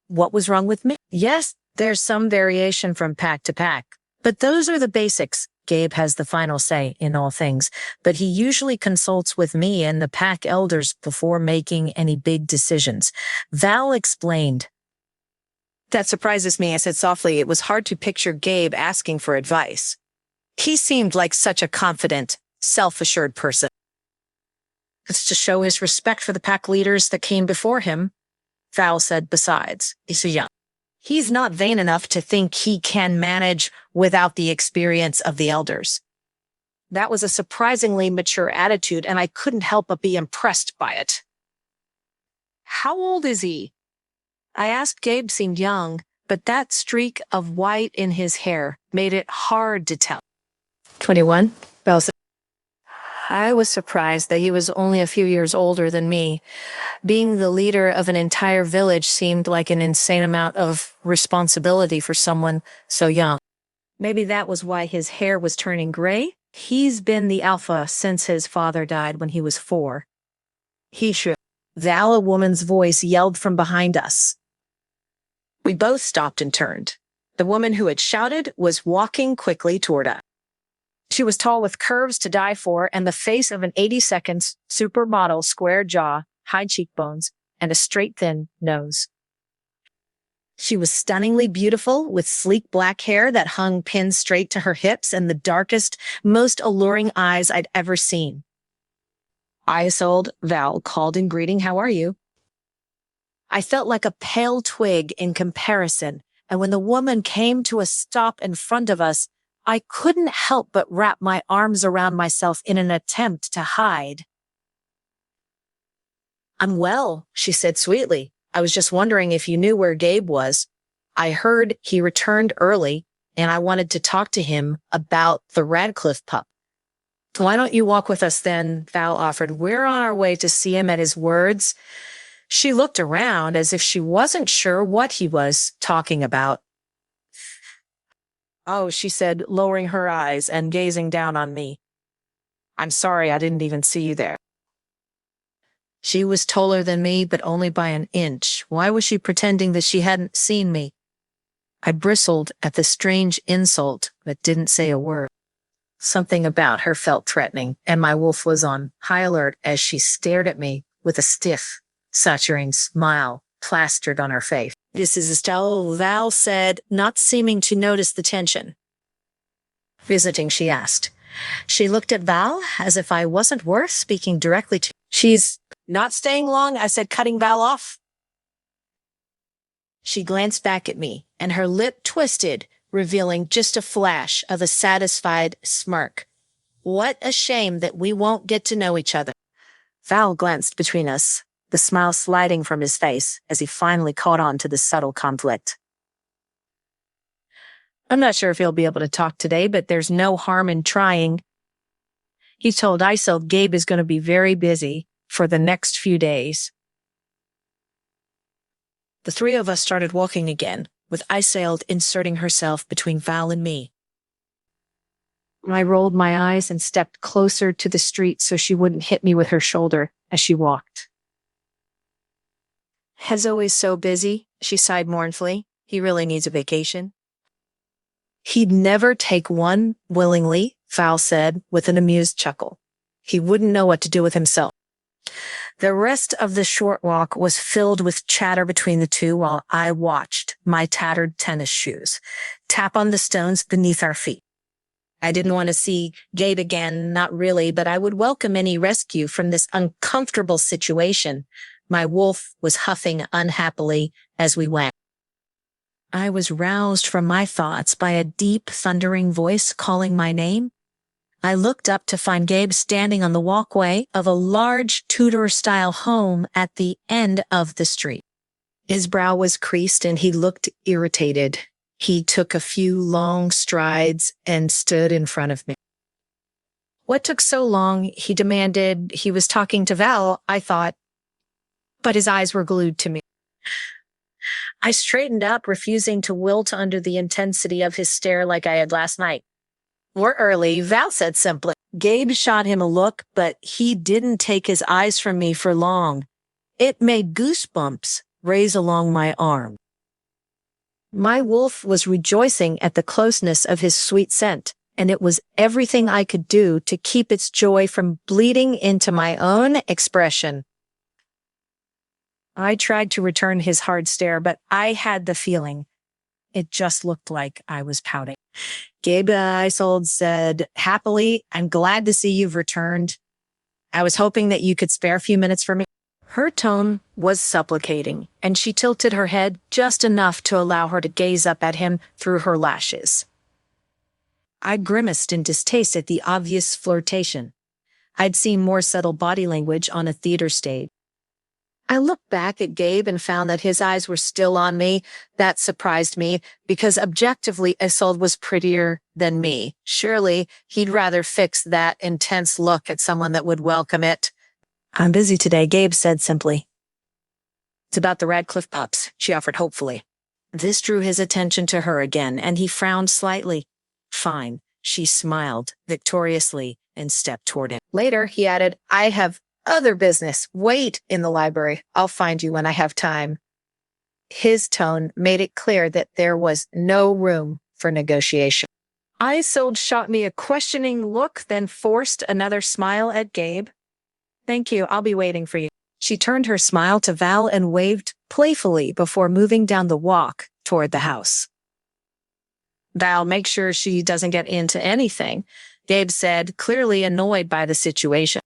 What was wrong with me? Yes, there's some variation from pack to pack, but those are the basics. Gabe has the final say in all things, but he usually consults with me and the pack elders before making any big decisions. Val explained. That surprises me, I said softly. It was hard to picture Gabe asking for advice. He seemed like such a confident, self-assured person. It's to show his respect for the pack leaders that came before him, Val said. Besides, he's so young. He's not vain enough to think he can manage without the experience of the elders. That was a surprisingly mature attitude, and I couldn't help but be impressed by it. How old is he? I asked. Gabe seemed young, but that streak of white in his hair made it hard to tell. 21, Val said. I was surprised that he was only a few years older than me. Being the leader of an entire village seemed like an insane amount of responsibility for someone so young. Maybe that was why his hair was turning gray. He's been the alpha since his father died when he was 4. He should. Val, a woman's voice, yelled from behind us. We both stopped and turned. The woman who had shouted was walking quickly toward us. She was tall with curves to die for and the face of an 80-second supermodel, square jaw, high cheekbones, and a straight, thin nose. She was stunningly beautiful with sleek black hair that hung pinned straight to her hips and the darkest, most alluring eyes I'd ever seen. Isolde, Val called in greeting. How are you? I felt like a pale twig in comparison, and when the woman came to a stop in front of us, I couldn't help but wrap my arms around myself in an attempt to hide. I'm well, she said sweetly. I was just wondering if you knew where Gabe was. I heard he returned early, and I wanted to talk to him about the Radcliffe pup. Why don't you walk with us then? Val offered. We're on our way to see him. At his words, she looked around as if she wasn't sure what he was talking about. Oh, she said, lowering her eyes and gazing down on me. I'm sorry, I didn't even see you there. She was taller than me, but only by an inch. Why was she pretending that she hadn't seen me? I bristled at the strange insult, but didn't say a word. Something about her felt threatening, and my wolf was on high alert as she stared at me with a stiff, saturating smile plastered on her face. This is Estelle, Val said, not seeming to notice the tension. Visiting, she asked. She looked at Val as if I wasn't worth speaking directly to. She's not staying long, I said, cutting Val off. She glanced back at me, and her lip twisted, revealing just a flash of a satisfied smirk. What a shame that we won't get to know each other. Val glanced between us, the smile sliding from his face as he finally caught on to the subtle conflict. I'm not sure if he'll be able to talk today, but there's no harm in trying. He told Isolde Gabe is going to be very busy for the next few days. The three of us started walking again, with Isolde inserting herself between Val and me. I rolled my eyes and stepped closer to the street so she wouldn't hit me with her shoulder as she walked. He's always so busy, she sighed mournfully. He really needs a vacation. He'd never take one willingly, Val said with an amused chuckle. He wouldn't know what to do with himself. The rest of the short walk was filled with chatter between the two while I watched my tattered tennis shoes tap on the stones beneath our feet. I didn't want to see Gabe again, not really, but I would welcome any rescue from this uncomfortable situation. My wolf was huffing unhappily as we went. I was roused from my thoughts by a deep, thundering voice calling my name. I looked up to find Gabe standing on the walkway of a large Tudor-style home at the end of the street. His brow was creased and he looked irritated. He took a few long strides and stood in front of me. What took so long? He demanded. He was talking to Val, I thought, but his eyes were glued to me. I straightened up, refusing to wilt under the intensity of his stare like I had last night. We're early, Val said simply. Gabe shot him a look, but he didn't take his eyes from me for long. It made goosebumps raise along my arm. My wolf was rejoicing at the closeness of his sweet scent, and it was everything I could do to keep its joy from bleeding into my own expression. I tried to return his hard stare, but I had the feeling it just looked like I was pouting. Gabe Isold said, happily, I'm glad to see you've returned. I was hoping that you could spare a few minutes for me. Her tone was supplicating, and she tilted her head just enough to allow her to gaze up at him through her lashes. I grimaced in distaste at the obvious flirtation. I'd seen more subtle body language on a theater stage. I looked back at Gabe and found that his eyes were still on me. That surprised me because objectively Isolde was prettier than me. Surely he'd rather fix that intense look at someone that would welcome it. I'm busy today, Gabe said simply. It's about the Radcliffe pups, she offered hopefully. This drew his attention to her again, and he frowned slightly. Fine, she smiled victoriously and stepped toward him. Later, he added, I have other business. Wait in the library. I'll find you when I have time. His tone made it clear that there was no room for negotiation. Isolde shot me a questioning look, then forced another smile at Gabe. Thank you. I'll be waiting for you. She turned her smile to Val and waved playfully before moving down the walk toward the house. Val, make sure she doesn't get into anything, Gabe said, clearly annoyed by the situation.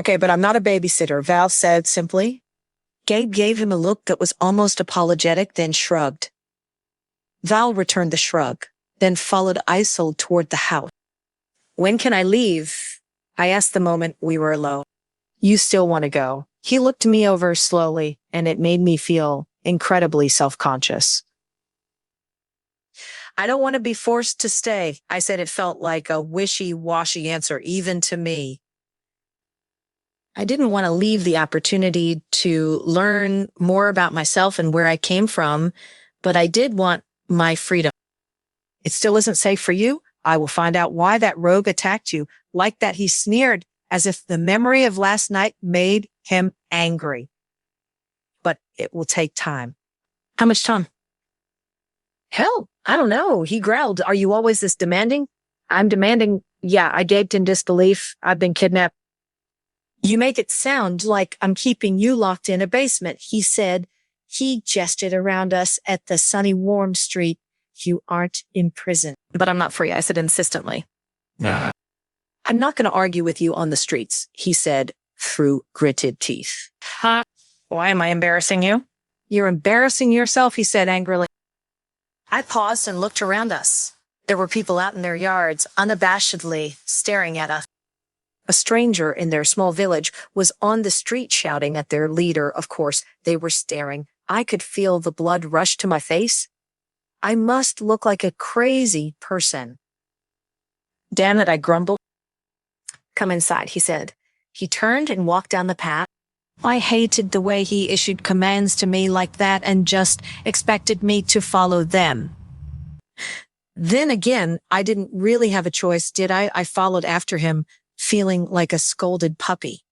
Okay, but I'm not a babysitter, Val said simply. Gabe gave him a look that was almost apologetic, then shrugged. Val returned the shrug, then followed Isolde toward the house. When can I leave? I asked the moment we were alone. You still want to go? He looked me over slowly, and it made me feel incredibly self-conscious. I don't want to be forced to stay. I said it felt like a wishy-washy answer, even to me. I didn't want to leave the opportunity to learn more about myself and where I came from, but I did want my freedom. It still isn't safe for you. I will find out why that rogue attacked you. Like that, he sneered as if the memory of last night made him angry. But it will take time. How much time? Hell, I don't know. He growled. Are you always this demanding? I'm demanding. Yeah, I gaped in disbelief. I've been kidnapped. You make it sound like I'm keeping you locked in a basement, he said. He gestured around us at the sunny, warm street. You aren't in prison. But I'm not free, I said insistently. I'm not going to argue with you on the streets, he said through gritted teeth. Huh? Why am I embarrassing you? You're embarrassing yourself, he said angrily. I paused and looked around us. There were people out in their yards, unabashedly staring at us. A stranger in their small village was on the street shouting at their leader. Of course, they were staring. I could feel the blood rush to my face. I must look like a crazy person. Damn it, I grumbled. Come inside, he said. He turned and walked down the path. I hated the way he issued commands to me like that and just expected me to follow them. Then again, I didn't really have a choice, did I? I followed after him, feeling like a scolded puppy.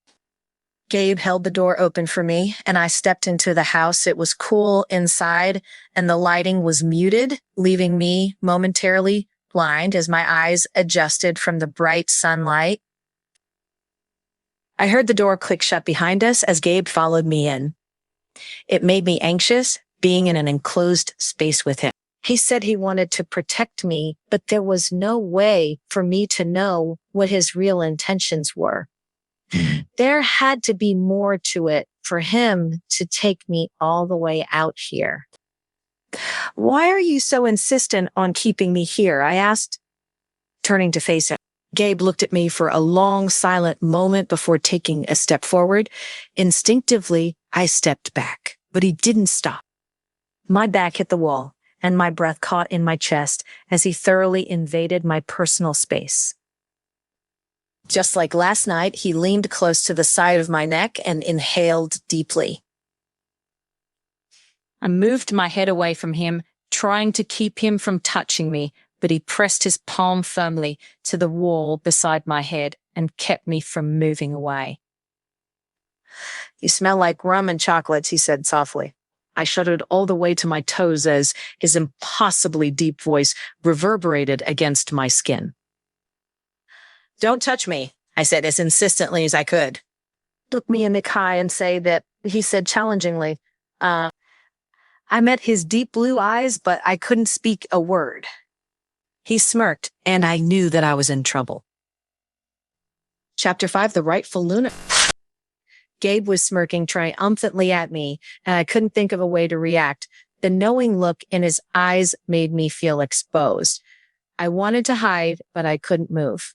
Gabe held the door open for me, and I stepped into the house. It was cool inside, and the lighting was muted, leaving me momentarily blind as my eyes adjusted from the bright sunlight. I heard the door click shut behind us as Gabe followed me in. It made me anxious, being in an enclosed space with him. He said he wanted to protect me, but there was no way for me to know what his real intentions were. There had to be more to it for him to take me all the way out here. Why are you so insistent on keeping me here? I asked, turning to face him. Gabe looked at me for a long, silent moment before taking a step forward. Instinctively, I stepped back, but he didn't stop. My back hit the wall, and my breath caught in my chest as he thoroughly invaded my personal space. Just like last night, he leaned close to the side of my neck and inhaled deeply. I moved my head away from him, trying to keep him from touching me, but he pressed his palm firmly to the wall beside my head and kept me from moving away. "You smell like rum and chocolates," he said softly. I shuddered all the way to my toes as his impossibly deep voice reverberated against my skin. "Don't touch me," I said as insistently as I could. "Look me in the eye and say that," he said challengingly. I met his deep blue eyes, but I couldn't speak a word. He smirked, and I knew that I was in trouble. Chapter 5, The Rightful Lunatic. Gabe was smirking triumphantly at me, and I couldn't think of a way to react. The knowing look in his eyes made me feel exposed. I wanted to hide, but I couldn't move.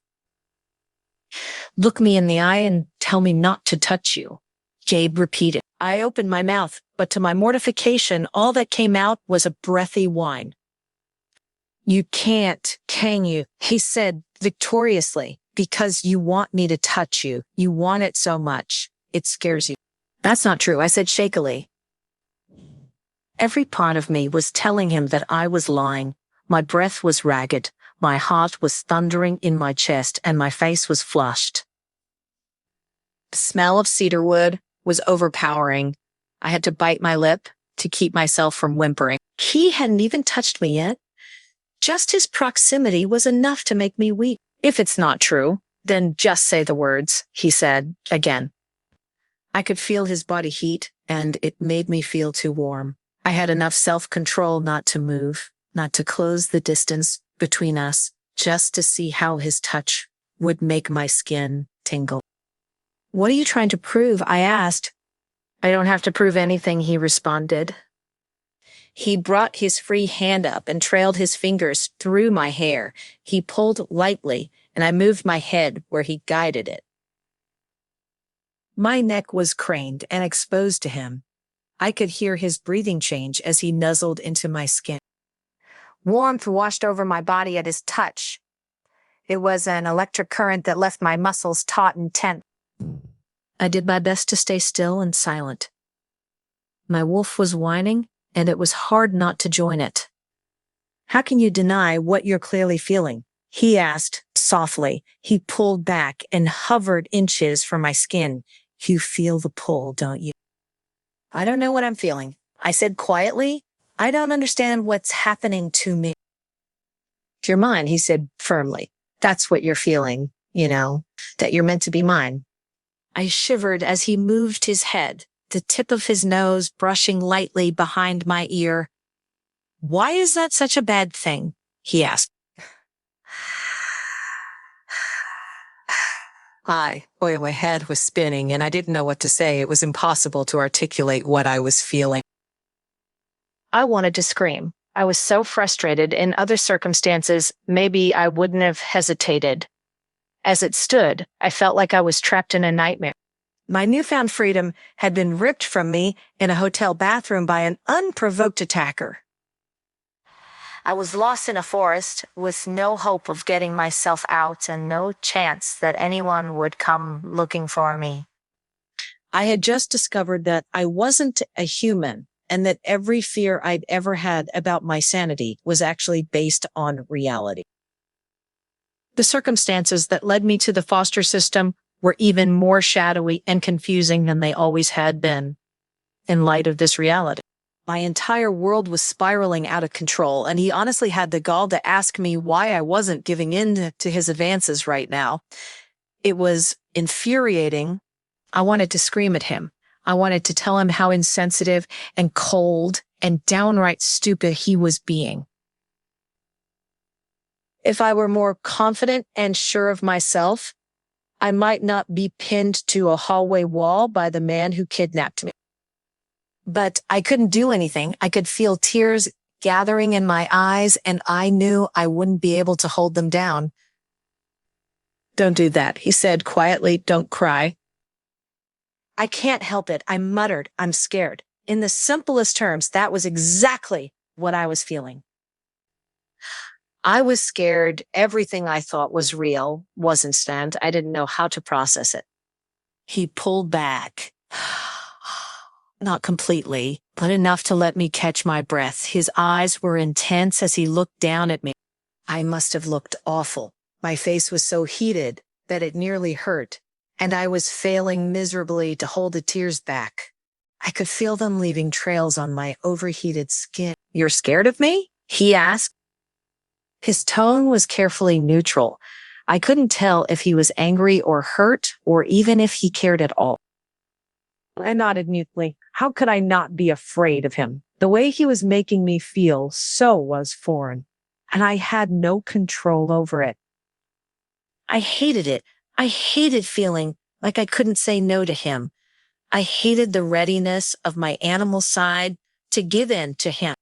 "Look me in the eye and tell me not to touch you," Gabe repeated. I opened my mouth, but to my mortification, all that came out was a breathy whine. "You can't, can you?" he said victoriously. "Because you want me to touch you. You want it so much. It scares you." "That's not true," I said shakily. Every part of me was telling him that I was lying. My breath was ragged. My heart was thundering in my chest, and my face was flushed. The smell of cedarwood was overpowering. I had to bite my lip to keep myself from whimpering. He hadn't even touched me yet. Just his proximity was enough to make me weep. "If it's not true, then just say the words," he said again. I could feel his body heat, and it made me feel too warm. I had enough self-control not to move, not to close the distance between us, just to see how his touch would make my skin tingle. "What are you trying to prove?" I asked. "I don't have to prove anything," he responded. He brought his free hand up and trailed his fingers through my hair. He pulled lightly, and I moved my head where he guided it. My neck was craned and exposed to him. I could hear his breathing change as he nuzzled into my skin. Warmth washed over my body at his touch. It was an electric current that left my muscles taut and tense. I did my best to stay still and silent. My wolf was whining, and it was hard not to join it. "How can you deny what you're clearly feeling?" he asked softly. He pulled back and hovered inches from my skin. "You feel the pull, don't you?" "I don't know what I'm feeling," I said quietly. "I don't understand what's happening to me." "You're mine," he said firmly. "That's what you're feeling, that you're meant to be mine." I shivered as he moved his head, the tip of his nose brushing lightly behind my ear. "Why is that such a bad thing?" he asked. My head was spinning and I didn't know what to say. It was impossible to articulate what I was feeling. I wanted to scream. I was so frustrated. In other circumstances, maybe I wouldn't have hesitated. As it stood, I felt like I was trapped in a nightmare. My newfound freedom had been ripped from me in a hotel bathroom by an unprovoked attacker. I was lost in a forest with no hope of getting myself out and no chance that anyone would come looking for me. I had just discovered that I wasn't a human and that every fear I'd ever had about my sanity was actually based on reality. The circumstances that led me to the foster system were even more shadowy and confusing than they always had been. In light of this reality, my entire world was spiraling out of control, and he honestly had the gall to ask me why I wasn't giving in to his advances right now. It was infuriating. I wanted to scream at him. I wanted to tell him how insensitive and cold and downright stupid he was being. If I were more confident and sure of myself, I might not be pinned to a hallway wall by the man who kidnapped me. But I couldn't do anything. I could feel tears gathering in my eyes, and I knew I wouldn't be able to hold them down. "Don't do that," he said quietly. "Don't cry." "I can't help it," I muttered. "I'm scared." In the simplest terms, that was exactly what I was feeling. I was scared. Everything I thought was real wasn't stand. I didn't know how to process it. He pulled back. Not completely, but enough to let me catch my breath. His eyes were intense as he looked down at me. I must have looked awful. My face was so heated that it nearly hurt, and I was failing miserably to hold the tears back. I could feel them leaving trails on my overheated skin. "You're scared of me?" he asked. His tone was carefully neutral. I couldn't tell if he was angry or hurt, or even if he cared at all. I nodded mutely. How could I not be afraid of him? The way he was making me feel so was foreign, and I had no control over it. I hated it. I hated feeling like I couldn't say no to him. I hated the readiness of my animal side to give in to him.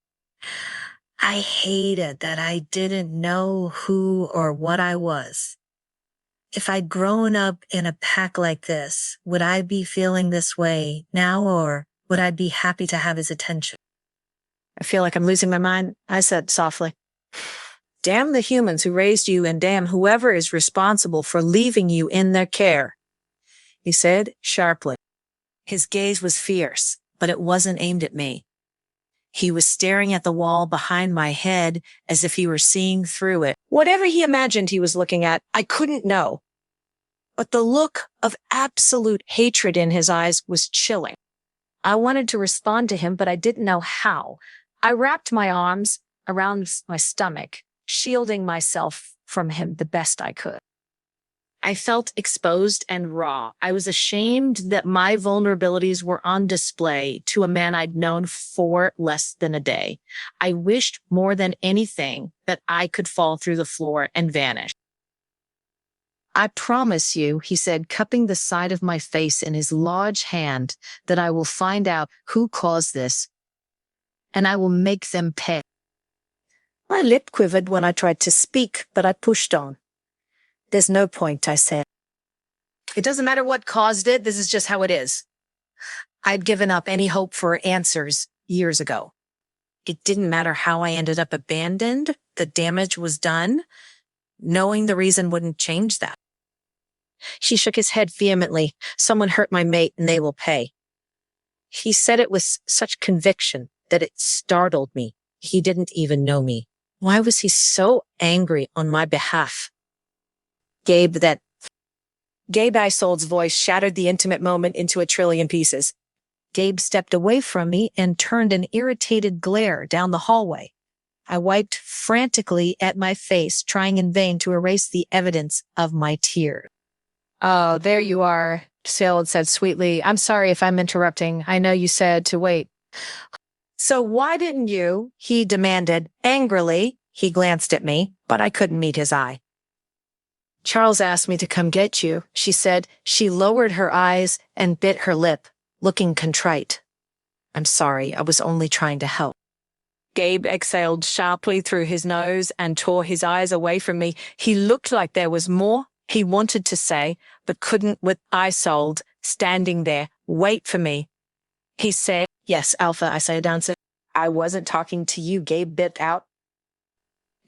I hated that I didn't know who or what I was. If I'd grown up in a pack like this, would I be feeling this way now, or would I be happy to have his attention? "I feel like I'm losing my mind," I said softly. "Damn the humans who raised you, and damn whoever is responsible for leaving you in their care," he said sharply. His gaze was fierce, but it wasn't aimed at me. He was staring at the wall behind my head as if he were seeing through it. Whatever he imagined he was looking at, I couldn't know. But the look of absolute hatred in his eyes was chilling. I wanted to respond to him, but I didn't know how. I wrapped my arms around my stomach, shielding myself from him the best I could. I felt exposed and raw. I was ashamed that my vulnerabilities were on display to a man I'd known for less than a day. I wished more than anything that I could fall through the floor and vanish. "I promise you," he said, cupping the side of my face in his large hand, "that I will find out who caused this, and I will make them pay." My lip quivered when I tried to speak, but I pushed on. "There's no point," I said. "It doesn't matter what caused it. This is just how it is." I'd given up any hope for answers years ago. It didn't matter how I ended up abandoned. The damage was done. Knowing the reason wouldn't change that. He shook his head vehemently. "Someone hurt my mate and they will pay." He said it with such conviction that it startled me. He didn't even know me. Why was he so angry on my behalf? Gabe Isolde's voice shattered the intimate moment into a trillion pieces. Gabe stepped away from me and turned an irritated glare down the hallway. I wiped frantically at my face, trying in vain to erase the evidence of my tears. "Oh, there you are," Estelle said sweetly. "I'm sorry if I'm interrupting. I know you said to wait." "So why didn't you?" he demanded angrily. He glanced at me, but I couldn't meet his eye. "Charles asked me to come get you," she said. She lowered her eyes and bit her lip, looking contrite. "I'm sorry. I was only trying to help." Gabe exhaled sharply through his nose and tore his eyes away from me. He looked like there was more he wanted to say, but couldn't, with Isolde standing there. "Wait for me." He said. "Yes, Alpha," I said, answered. "I wasn't talking to you," Gabe bit out.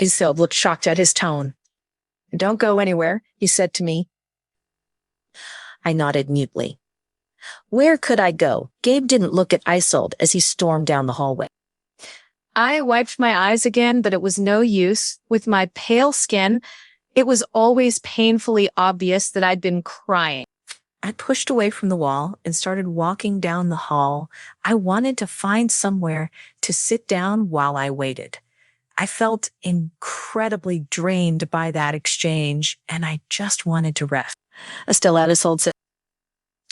Isolde looked shocked at his tone. "Don't go anywhere," he said to me. I nodded mutely. Where could I go? Gabe didn't look at Isolde as he stormed down the hallway. I wiped my eyes again, but it was no use. With my pale skin, it was always painfully obvious that I'd been crying. I pushed away from the wall and started walking down the hall. I wanted to find somewhere to sit down while I waited. I felt incredibly drained by that exchange, and I just wanted to rest. Estelle said.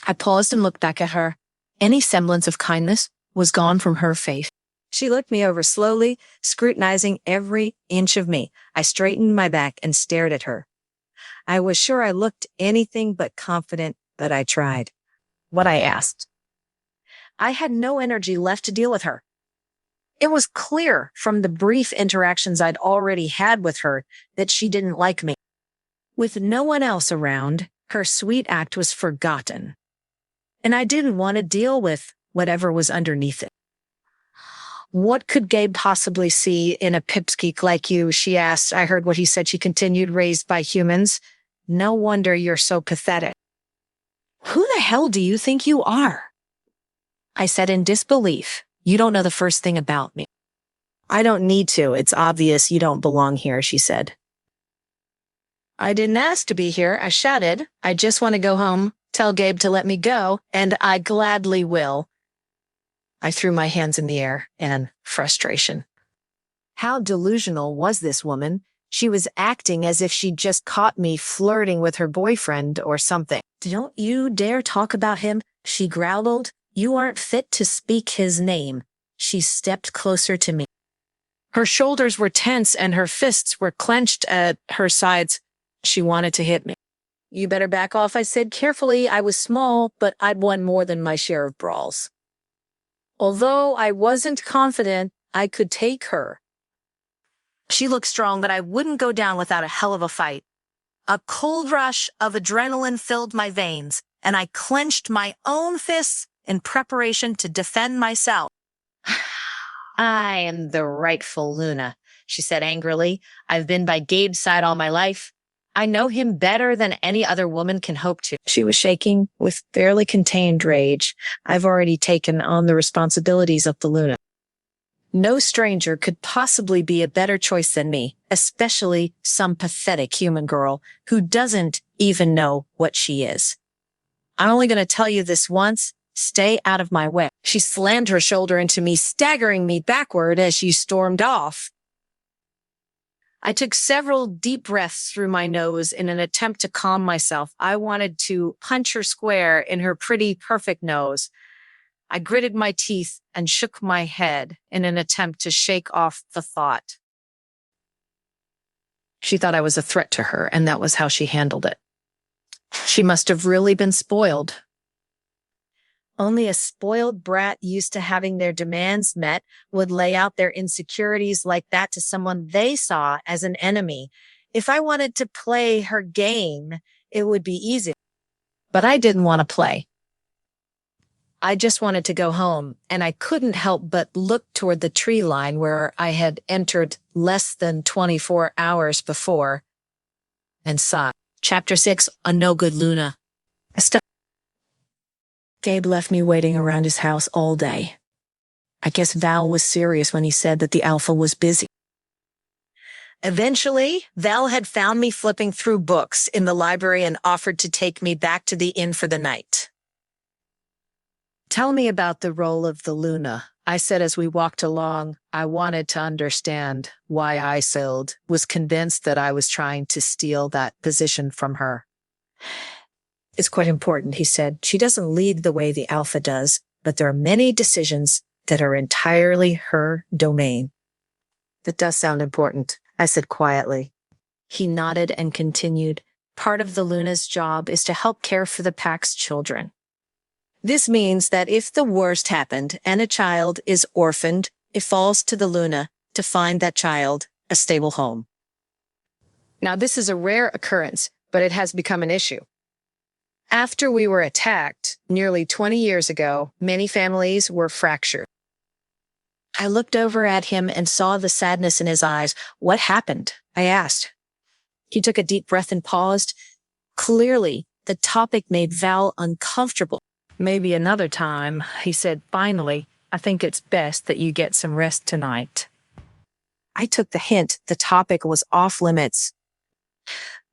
I paused and looked back at her. Any semblance of kindness was gone from her face. She looked me over slowly, scrutinizing every inch of me. I straightened my back and stared at her. I was sure I looked anything but confident, but I tried. What I asked. I had no energy left to deal with her. It was clear from the brief interactions I'd already had with her that she didn't like me. With no one else around, her sweet act was forgotten. And I didn't want to deal with whatever was underneath it. What could Gabe possibly see in a pipsqueak like you? She asked. I heard what he said. She continued, raised by humans. No wonder you're so pathetic. Who the hell do you think you are? I said in disbelief. You don't know the first thing about me. I don't need to. It's obvious you don't belong here, she said. I didn't ask to be here, I shouted. I just want to go home, tell Gabe to let me go, and I gladly will. I threw my hands in the air in frustration. How delusional was this woman? She was acting as if she'd just caught me flirting with her boyfriend or something. Don't you dare talk about him, she growled. You aren't fit to speak his name. She stepped closer to me. Her shoulders were tense and her fists were clenched at her sides. She wanted to hit me. You better back off, I said carefully. I was small, but I'd won more than my share of brawls. Although I wasn't confident I could take her. She looked strong, but I wouldn't go down without a hell of a fight. A cold rush of adrenaline filled my veins, and I clenched my own fists in preparation to defend myself. I am the rightful Luna, she said angrily. I've been by Gabe's side all my life. I know him better than any other woman can hope to. She was shaking with barely contained rage. I've already taken on the responsibilities of the Luna. No stranger could possibly be a better choice than me, especially some pathetic human girl who doesn't even know what she is. I'm only going to tell you this once. Stay out of my way. She slammed her shoulder into me, staggering me backward as she stormed off. I took several deep breaths through my nose in an attempt to calm myself. I wanted to punch her square in her pretty, perfect nose. I gritted my teeth and shook my head in an attempt to shake off the thought. She thought I was a threat to her, and that was how she handled it. She must have really been spoiled. Only a spoiled brat used to having their demands met would lay out their insecurities like that to someone they saw as an enemy. If I wanted to play her game, it would be easy. But I didn't want to play. I just wanted to go home, and I couldn't help but look toward the tree line where I had entered less than 24 hours before and saw. Chapter 6, A No Good Luna. Estelle. Gabe left me waiting around his house all day. I guess Val was serious when he said that the alpha was busy. Eventually, Val had found me flipping through books in the library and offered to take me back to the inn for the night. Tell me about the role of the Luna, I said as we walked along. I wanted to understand why Isolde was convinced that I was trying to steal that position from her. It's quite important, he said. She doesn't lead the way the alpha does, but there are many decisions that are entirely her domain. That does sound important, I said quietly. He nodded and continued. Part of the Luna's job is to help care for the pack's children. This means that if the worst happened and a child is orphaned, it falls to the Luna to find that child a stable home. Now, this is a rare occurrence, but it has become an issue. After we were attacked nearly 20 years ago, many families were fractured. I looked over at him and saw the sadness in his eyes. What happened? I asked. He took a deep breath and paused. Clearly, the topic made Val uncomfortable. Maybe another time, he said finally. I think it's best that you get some rest tonight. I took the hint. The topic was off limits.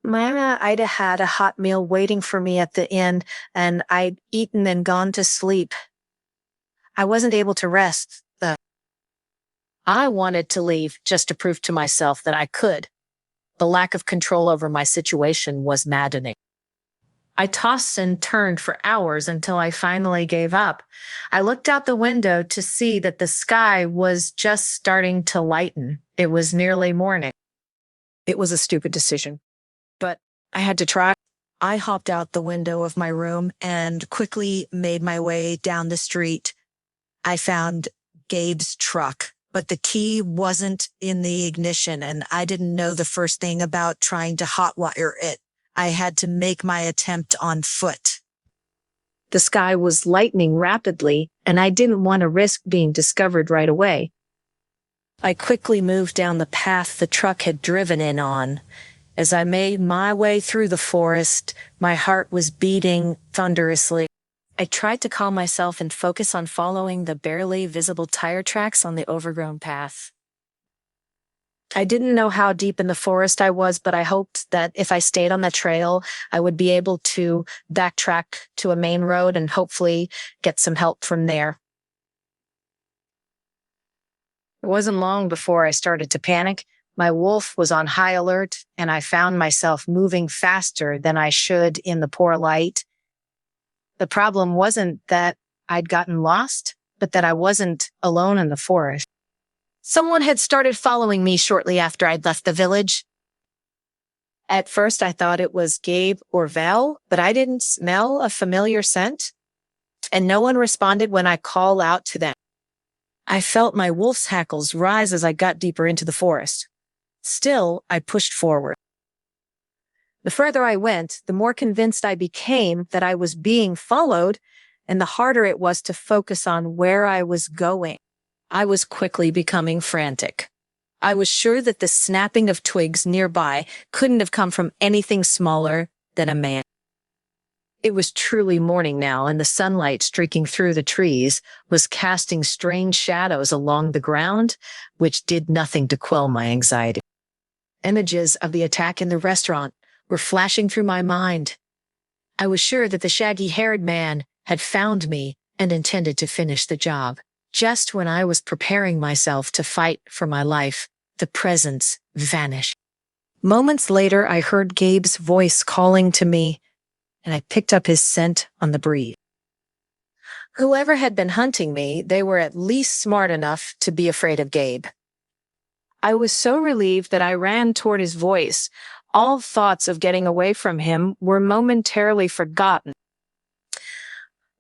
Mama, I'd had a hot meal waiting for me at the inn, and I'd eaten and gone to sleep. I wasn't able to rest, though. I wanted to leave just to prove to myself that I could. The lack of control over my situation was maddening. I tossed and turned for hours until I finally gave up. I looked out the window to see that the sky was just starting to lighten. It was nearly morning. It was a stupid decision, but I had to try. I hopped out the window of my room and quickly made my way down the street. I found Gabe's truck, but the key wasn't in the ignition, and I didn't know the first thing about trying to hotwire it. I had to make my attempt on foot. The sky was lightening rapidly, and I didn't want to risk being discovered right away. I quickly moved down the path the truck had driven in on. As I made my way through the forest, my heart was beating thunderously. I tried to calm myself and focus on following the barely visible tire tracks on the overgrown path. I didn't know how deep in the forest I was, but I hoped that if I stayed on the trail, I would be able to backtrack to a main road and hopefully get some help from there. It wasn't long before I started to panic. My wolf was on high alert, and I found myself moving faster than I should in the poor light. The problem wasn't that I'd gotten lost, but that I wasn't alone in the forest. Someone had started following me shortly after I'd left the village. At first, I thought it was Gabe or Val, but I didn't smell a familiar scent, and no one responded when I called out to them. I felt my wolf's hackles rise as I got deeper into the forest. Still, I pushed forward. The further I went, the more convinced I became that I was being followed, and the harder it was to focus on where I was going. I was quickly becoming frantic. I was sure that the snapping of twigs nearby couldn't have come from anything smaller than a man. It was truly morning now, and the sunlight streaking through the trees was casting strange shadows along the ground, which did nothing to quell my anxiety. Images of the attack in the restaurant were flashing through my mind. I was sure that the shaggy-haired man had found me and intended to finish the job. Just when I was preparing myself to fight for my life, the presence vanished. Moments later, I heard Gabe's voice calling to me, and I picked up his scent on the breeze. Whoever had been hunting me, they were at least smart enough to be afraid of Gabe. I was so relieved that I ran toward his voice. All thoughts of getting away from him were momentarily forgotten.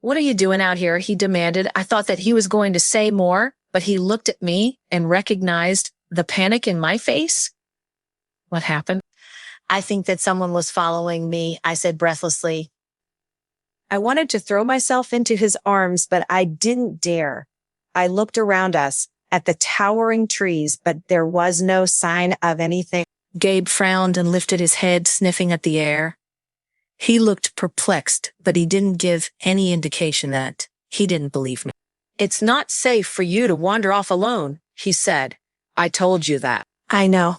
"What are you doing out here?" he demanded. I thought that he was going to say more, but he looked at me and recognized the panic in my face. What happened? "I think that someone was following me," I said breathlessly. I wanted to throw myself into his arms, but I didn't dare. I looked around us at the towering trees, but there was no sign of anything. Gabe frowned and lifted his head, sniffing at the air. He looked perplexed, but he didn't give any indication that he didn't believe me. "It's not safe for you to wander off alone," he said. "I told you that." "I know."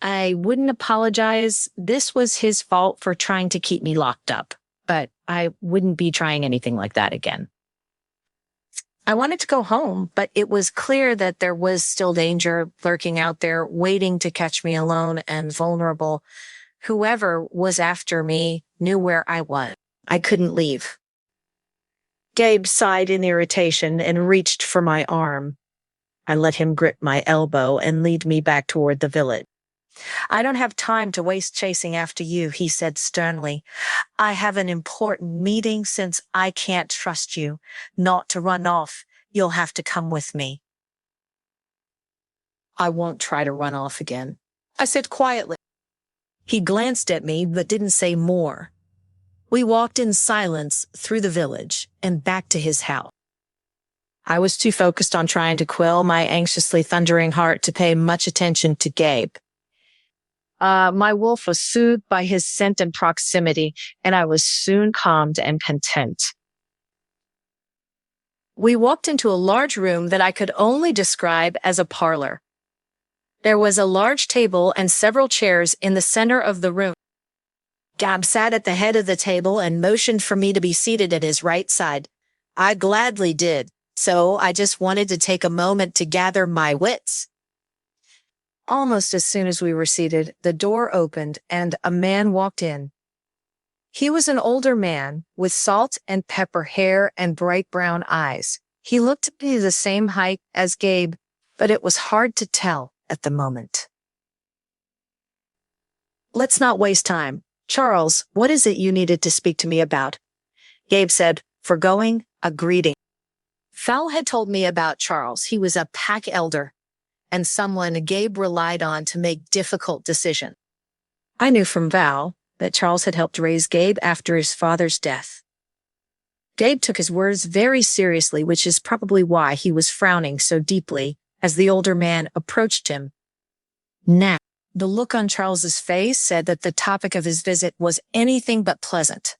I wouldn't apologize. This was his fault for trying to keep me locked up, but I wouldn't be trying anything like that again. I wanted to go home, but it was clear that there was still danger lurking out there, waiting to catch me alone and vulnerable. Whoever was after me knew where I was. I couldn't leave. Gabe sighed in irritation and reached for my arm. I let him grip my elbow and lead me back toward the village. "I don't have time to waste chasing after you," he said sternly. "I have an important meeting. Since I can't trust you not to run off, you'll have to come with me." "I won't try to run off again," I said quietly. He glanced at me but didn't say more. We walked in silence through the village and back to his house. I was too focused on trying to quell my anxiously thundering heart to pay much attention to Gabe. My wolf was soothed by his scent and proximity, and I was soon calmed and content. We walked into a large room that I could only describe as a parlor. There was a large table and several chairs in the center of the room. Gabe sat at the head of the table and motioned for me to be seated at his right side. I gladly did, so I just wanted to take a moment to gather my wits. Almost as soon as we were seated, the door opened and a man walked in. He was an older man with salt and pepper hair and bright brown eyes. He looked to be the same height as Gabe, but it was hard to tell at the moment. "Let's not waste time. Charles, what is it you needed to speak to me about?" Gabe said, foregoing a greeting. Val had told me about Charles. He was a pack elder and someone Gabe relied on to make difficult decisions. I knew from Val that Charles had helped raise Gabe after his father's death. Gabe took his words very seriously, which is probably why he was frowning so deeply as the older man approached him. Now, the look on Charles's face said that the topic of his visit was anything but pleasant.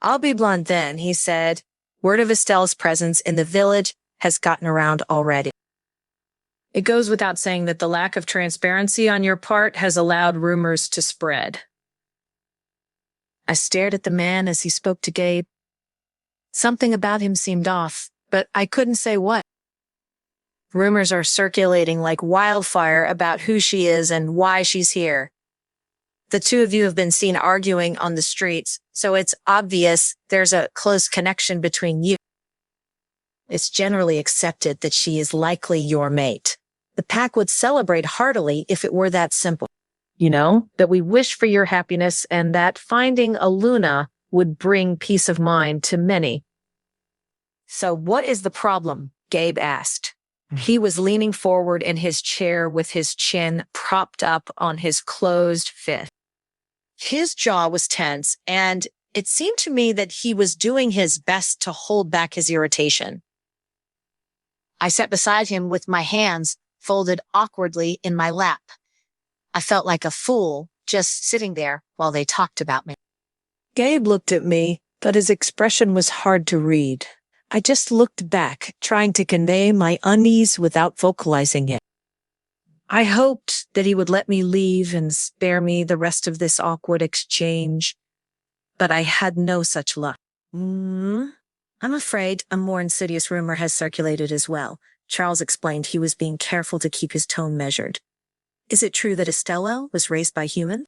"I'll be blunt then," he said. "Word of Estelle's presence in the village has gotten around already. It goes without saying that the lack of transparency on your part has allowed rumors to spread. I stared at the man as he spoke to Gabe. Something about him seemed off, but I couldn't say what. Rumors are circulating like wildfire about who she is and why she's here. The two of you have been seen arguing on the streets, so it's obvious there's a close connection between you. It's generally accepted that she is likely your mate. The pack would celebrate heartily if it were that simple. You know, that we wish for your happiness and that finding a Luna would bring peace of mind to many. So what is the problem? Gabe asked. He was leaning forward in his chair with his chin propped up on his closed fist. His jaw was tense, and it seemed to me that he was doing his best to hold back his irritation. I sat beside him with my hands folded awkwardly in my lap. I felt like a fool just sitting there while they talked about me. Gabe looked at me, but his expression was hard to read. I just looked back, trying to convey my unease without vocalizing it. I hoped that he would let me leave and spare me the rest of this awkward exchange, but I had no such luck. I'm afraid a more insidious rumor has circulated as well. Charles explained he was being careful to keep his tone measured. Is it true that Estelle was raised by humans?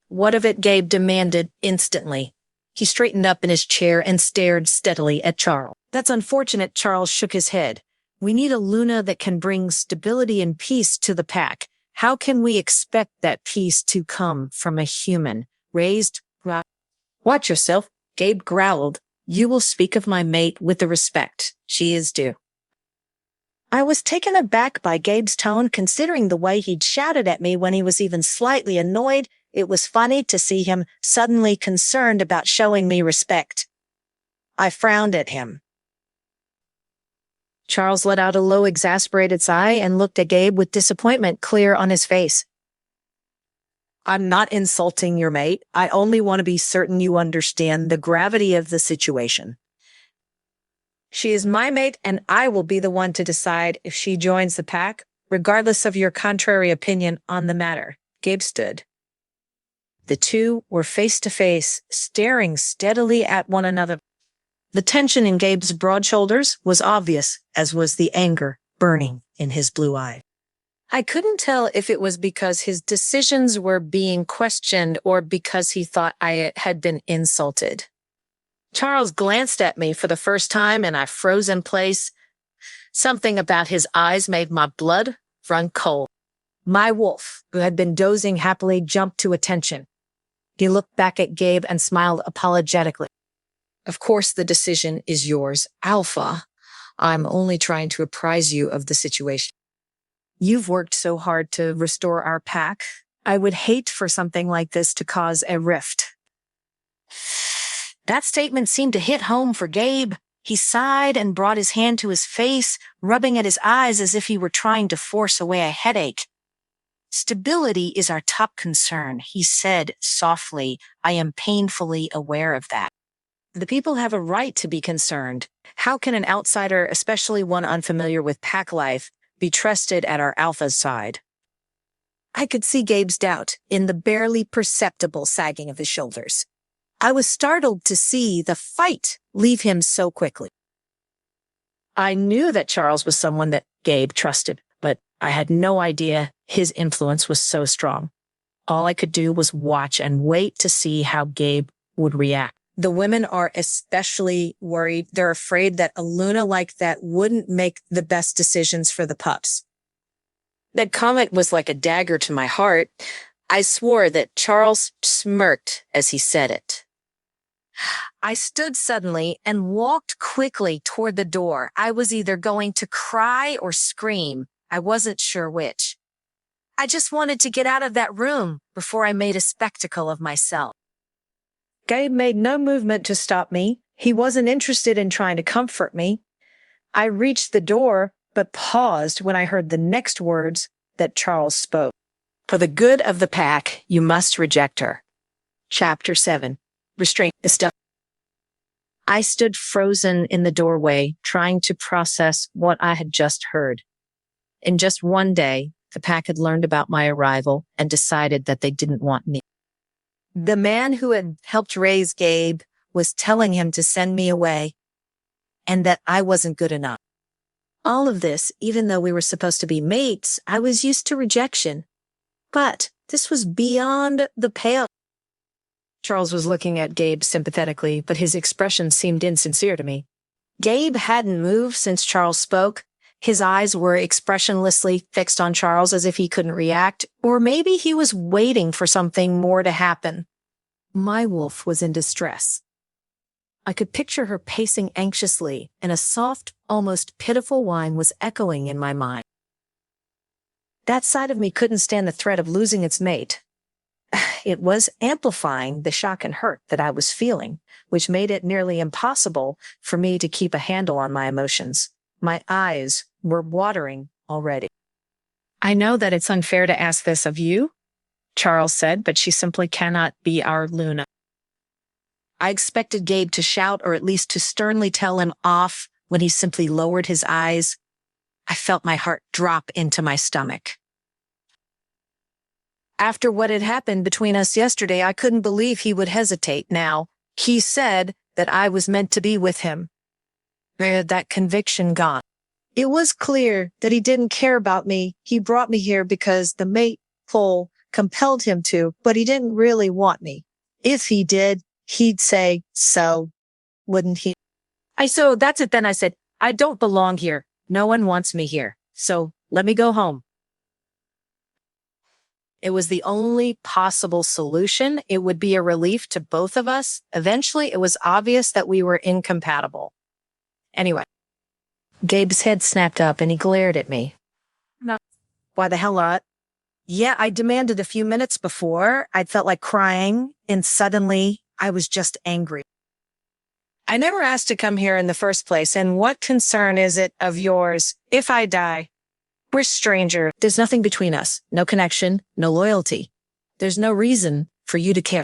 What of it? Gabe demanded instantly. He straightened up in his chair and stared steadily at Charles. That's unfortunate, Charles shook his head. We need a Luna that can bring stability and peace to the pack. How can we expect that peace to come from a human raised? Watch yourself, Gabe growled. You will speak of my mate with the respect she is due. I was taken aback by Gabe's tone, considering the way he'd shouted at me when he was even slightly annoyed. It was funny to see him suddenly concerned about showing me respect. I frowned at him. Charles let out a low, exasperated sigh and looked at Gabe with disappointment clear on his face. I'm not insulting your mate. I only want to be certain you understand the gravity of the situation. She is my mate, and I will be the one to decide if she joins the pack, regardless of your contrary opinion on the matter. Gabe stood. The two were face to face, staring steadily at one another. The tension in Gabe's broad shoulders was obvious, as was the anger burning in his blue eye. I couldn't tell if it was because his decisions were being questioned or because he thought I had been insulted. Charles glanced at me for the first time and I froze in place. Something about his eyes made my blood run cold. My wolf, who had been dozing happily, jumped to attention. He looked back at Gabe and smiled apologetically. Of course, the decision is yours, Alpha. I'm only trying to apprise you of the situation. You've worked so hard to restore our pack. I would hate for something like this to cause a rift. That statement seemed to hit home for Gabe. He sighed and brought his hand to his face, rubbing at his eyes as if he were trying to force away a headache. Stability is our top concern, he said softly. I am painfully aware of that. The people have a right to be concerned. How can an outsider, especially one unfamiliar with pack life, be trusted at our Alpha's side? I could see Gabe's doubt in the barely perceptible sagging of his shoulders. I was startled to see the fight leave him so quickly. I knew that Charles was someone that Gabe trusted, but I had no idea his influence was so strong. All I could do was watch and wait to see how Gabe would react. The women are especially worried. They're afraid that a Luna like that wouldn't make the best decisions for the pups. That comment was like a dagger to my heart. I swore that Charles smirked as he said it. I stood suddenly and walked quickly toward the door. I was either going to cry or scream. I wasn't sure which. I just wanted to get out of that room before I made a spectacle of myself. Gabe made no movement to stop me. He wasn't interested in trying to comfort me. I reached the door, but paused when I heard the next words that Charles spoke. For the good of the pack, you must reject her. Chapter 7. Restraint Estelle. I stood frozen in the doorway, trying to process what I had just heard. In just one day, the pack had learned about my arrival and decided that they didn't want me. The man who had helped raise Gabe was telling him to send me away and that I wasn't good enough. All of this, even though we were supposed to be mates, I was used to rejection. But this was beyond the pale. Charles was looking at Gabe sympathetically, but his expression seemed insincere to me. Gabe hadn't moved since Charles spoke. His eyes were expressionlessly fixed on Charles as if he couldn't react, or maybe he was waiting for something more to happen. My wolf was in distress. I could picture her pacing anxiously, and a soft, almost pitiful whine was echoing in my mind. That side of me couldn't stand the threat of losing its mate. It was amplifying the shock and hurt that I was feeling, which made it nearly impossible for me to keep a handle on my emotions. My eyes were watering already. I know that it's unfair to ask this of you, Charles said, but she simply cannot be our Luna. I expected Gabe to shout or at least to sternly tell him off when he simply lowered his eyes. I felt my heart drop into my stomach. After what had happened between us yesterday, I couldn't believe he would hesitate now. He said that I was meant to be with him. I had that conviction gone. It was clear that he didn't care about me. He brought me here because the mate pull compelled him to, but he didn't really want me. If he did, he'd say so, wouldn't he? So that's it then, I said. I don't belong here. No one wants me here. So let me go home. It was the only possible solution. It would be a relief to both of us. Eventually, it was obvious that we were incompatible. Anyway, Gabe's head snapped up and he glared at me. No. Why the hell not? Yeah, I demanded a few minutes before. I felt like crying, and suddenly I was just angry. I never asked to come here in the first place, and what concern is it of yours if I die? We're strangers. There's nothing between us. No connection, no loyalty. There's no reason for you to care.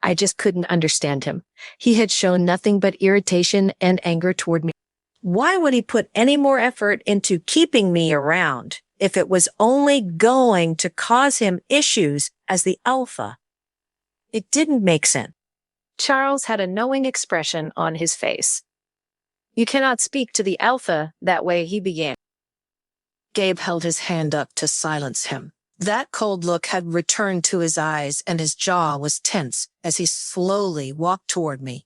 I just couldn't understand him. He had shown nothing but irritation and anger toward me. Why would he put any more effort into keeping me around if it was only going to cause him issues as the alpha? It didn't make sense. Charles had a knowing expression on his face. You cannot speak to the alpha that way, he began. Gabe held his hand up to silence him. That cold look had returned to his eyes, and his jaw was tense as he slowly walked toward me.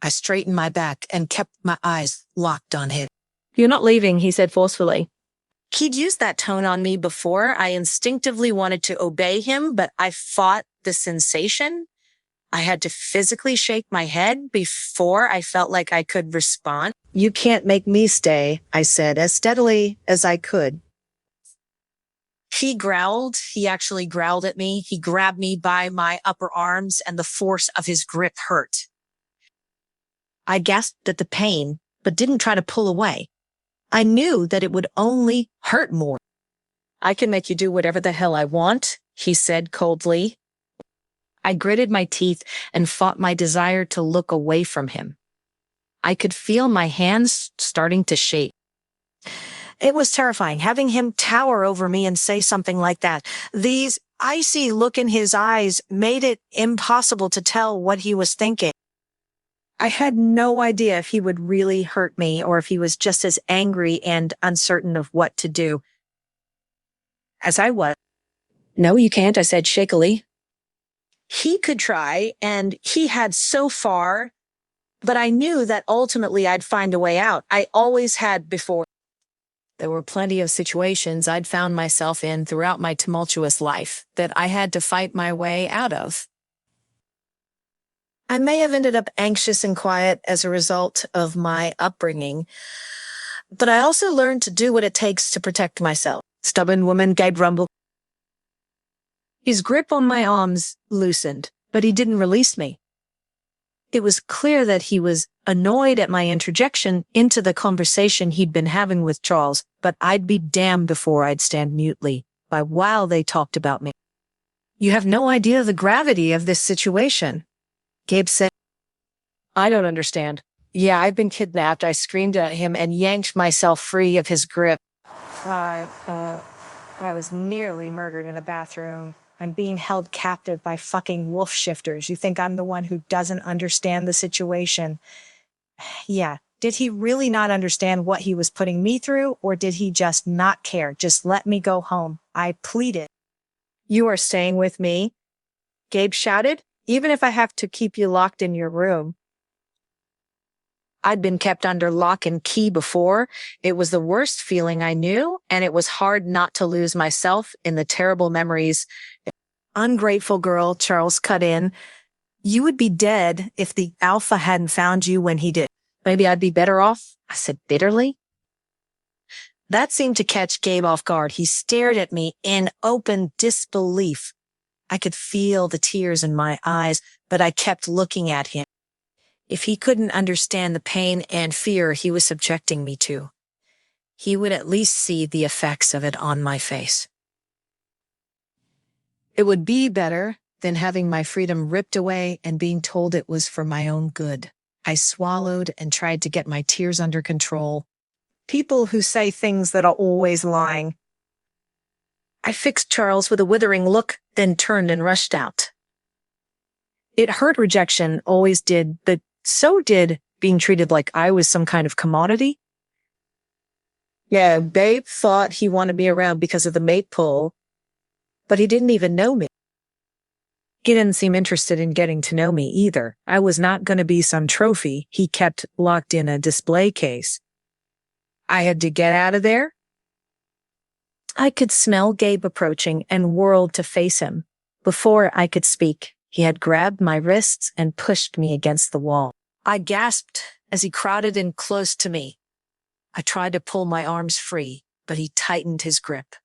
I straightened my back and kept my eyes locked on him. You're not leaving, he said forcefully. He'd used that tone on me before. I instinctively wanted to obey him, but I fought the sensation. I had to physically shake my head before I felt like I could respond. You can't make me stay, I said as steadily as I could. He growled. He actually growled at me. He grabbed me by my upper arms, and the force of his grip hurt. I gasped at the pain, but didn't try to pull away. I knew that it would only hurt more. I can make you do whatever the hell I want, he said coldly. I gritted my teeth and fought my desire to look away from him. I could feel my hands starting to shake. It was terrifying, having him tower over me and say something like that. The icy look in his eyes made it impossible to tell what he was thinking. I had no idea if he would really hurt me or if he was just as angry and uncertain of what to do as I was. No, you can't, I said shakily. He could try, and he had so far, but I knew that ultimately I'd find a way out. I always had before. There were plenty of situations I'd found myself in throughout my tumultuous life that I had to fight my way out of. I may have ended up anxious and quiet as a result of my upbringing, but I also learned to do what it takes to protect myself. Stubborn woman, Gabe rumbled. His grip on my arms loosened, but he didn't release me. It was clear that he was annoyed at my interjection into the conversation he'd been having with Charles, but I'd be damned before I'd stand mutely by while they talked about me. You have no idea the gravity of this situation, Gabe said. I don't understand. Yeah, I've been kidnapped. I screamed at him and yanked myself free of his grip. I was nearly murdered in a bathroom. I'm being held captive by fucking wolf shifters. You think I'm the one who doesn't understand the situation? Yeah. Did he really not understand what he was putting me through, or did he just not care? Just let me go home. I pleaded. You are staying with me, Gabe shouted, even if I have to keep you locked in your room. I'd been kept under lock and key before. It was the worst feeling I knew, and it was hard not to lose myself in the terrible memories. Ungrateful girl, Charles cut in. You would be dead if the alpha hadn't found you when he did. Maybe I'd be better off, I said bitterly. That seemed to catch Gabe off guard. He stared at me in open disbelief. I could feel the tears in my eyes, but I kept looking at him. If he couldn't understand the pain and fear he was subjecting me to, he would at least see the effects of it on my face. It would be better than having my freedom ripped away and being told it was for my own good. I swallowed and tried to get my tears under control. People who say things that are always lying. I fixed Charles with a withering look, then turned and rushed out. It hurt. Rejection always did, but so did being treated like I was some kind of commodity. Yeah, Babe thought he wanted me around because of the mate pull, but he didn't even know me. He didn't seem interested in getting to know me either. I was not going to be some trophy he kept locked in a display case. I had to get out of there. I could smell Gabe approaching and whirled to face him. Before I could speak, he had grabbed my wrists and pushed me against the wall. I gasped as he crowded in close to me. I tried to pull my arms free, but he tightened his grip.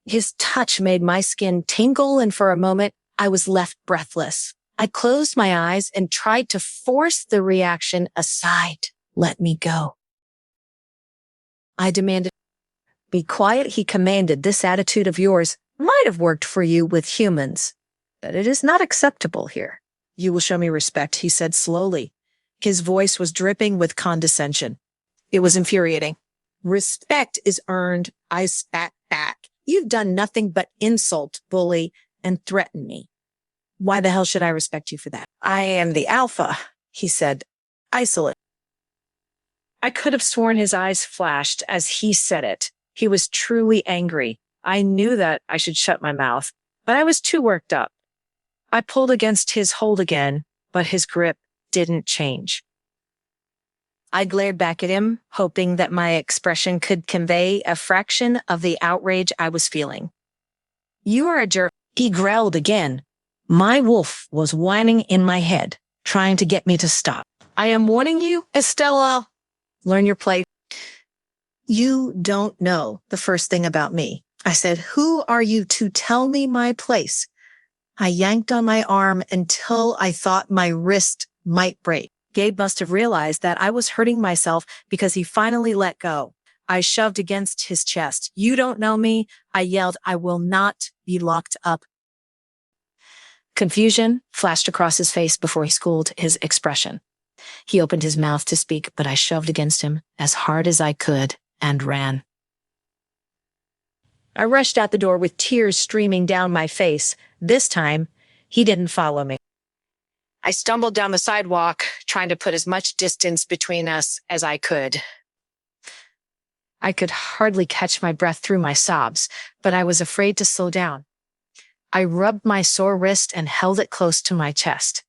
His touch made my skin tingle, and for a moment, I was left breathless. I closed my eyes and tried to force the reaction aside. Let me go. I demanded. Be quiet, he commanded. This attitude of yours might have worked for you with humans, but it is not acceptable here. You will show me respect, he said slowly. His voice was dripping with condescension. It was infuriating. Respect is earned, I spat back. You've done nothing but insult, bully, and threaten me. Why the hell should I respect you for that? I am the alpha, he said, isolate. I could have sworn his eyes flashed as he said it. He was truly angry. I knew that I should shut my mouth, but I was too worked up. I pulled against his hold again, but his grip didn't change. I glared back at him, hoping that my expression could convey a fraction of the outrage I was feeling. You are a jerk, he growled again. My wolf was whining in my head, trying to get me to stop. I am warning you, Estelle. Learn your place. You don't know the first thing about me. I said, who are you to tell me my place? I yanked on my arm until I thought my wrist might break. Gabe must have realized that I was hurting myself because he finally let go. I shoved against his chest. You don't know me, I yelled. I will not be locked up. Confusion flashed across his face before he schooled his expression. He opened his mouth to speak, but I shoved against him as hard as I could and ran. I rushed out the door with tears streaming down my face. This time, he didn't follow me. I stumbled down the sidewalk, trying to put as much distance between us as I could. I could hardly catch my breath through my sobs, but I was afraid to slow down. I rubbed my sore wrist and held it close to my chest.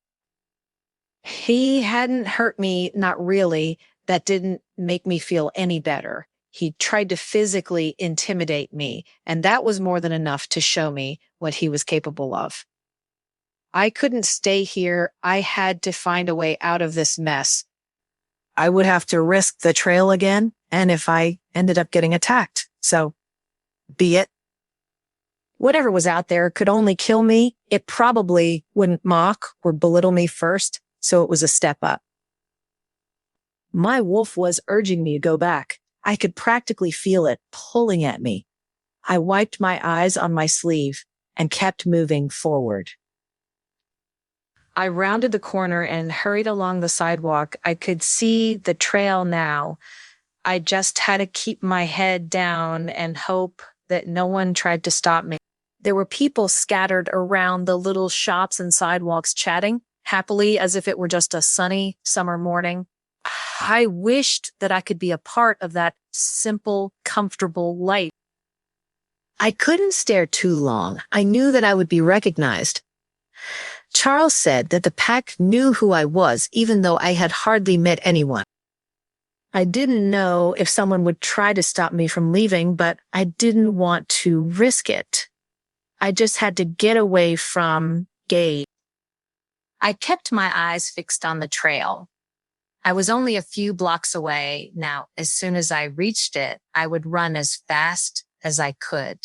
He hadn't hurt me, not really. That didn't make me feel any better. He tried to physically intimidate me, and that was more than enough to show me what he was capable of. I couldn't stay here. I had to find a way out of this mess. I would have to risk the trail again, and if I ended up getting attacked, so be it. Whatever was out there could only kill me. It probably wouldn't mock or belittle me first, so it was a step up. My wolf was urging me to go back. I could practically feel it pulling at me. I wiped my eyes on my sleeve and kept moving forward. I rounded the corner and hurried along the sidewalk. I could see the trail now. I just had to keep my head down and hope that no one tried to stop me. There were people scattered around the little shops and sidewalks chatting happily as if it were just a sunny summer morning. I wished that I could be a part of that simple, comfortable life. I couldn't stare too long. I knew that I would be recognized. Charles said that the pack knew who I was, even though I had hardly met anyone. I didn't know if someone would try to stop me from leaving, but I didn't want to risk it. I just had to get away from Gabe. I kept my eyes fixed on the trail. I was only a few blocks away. Now, as soon as I reached it, I would run as fast as I could.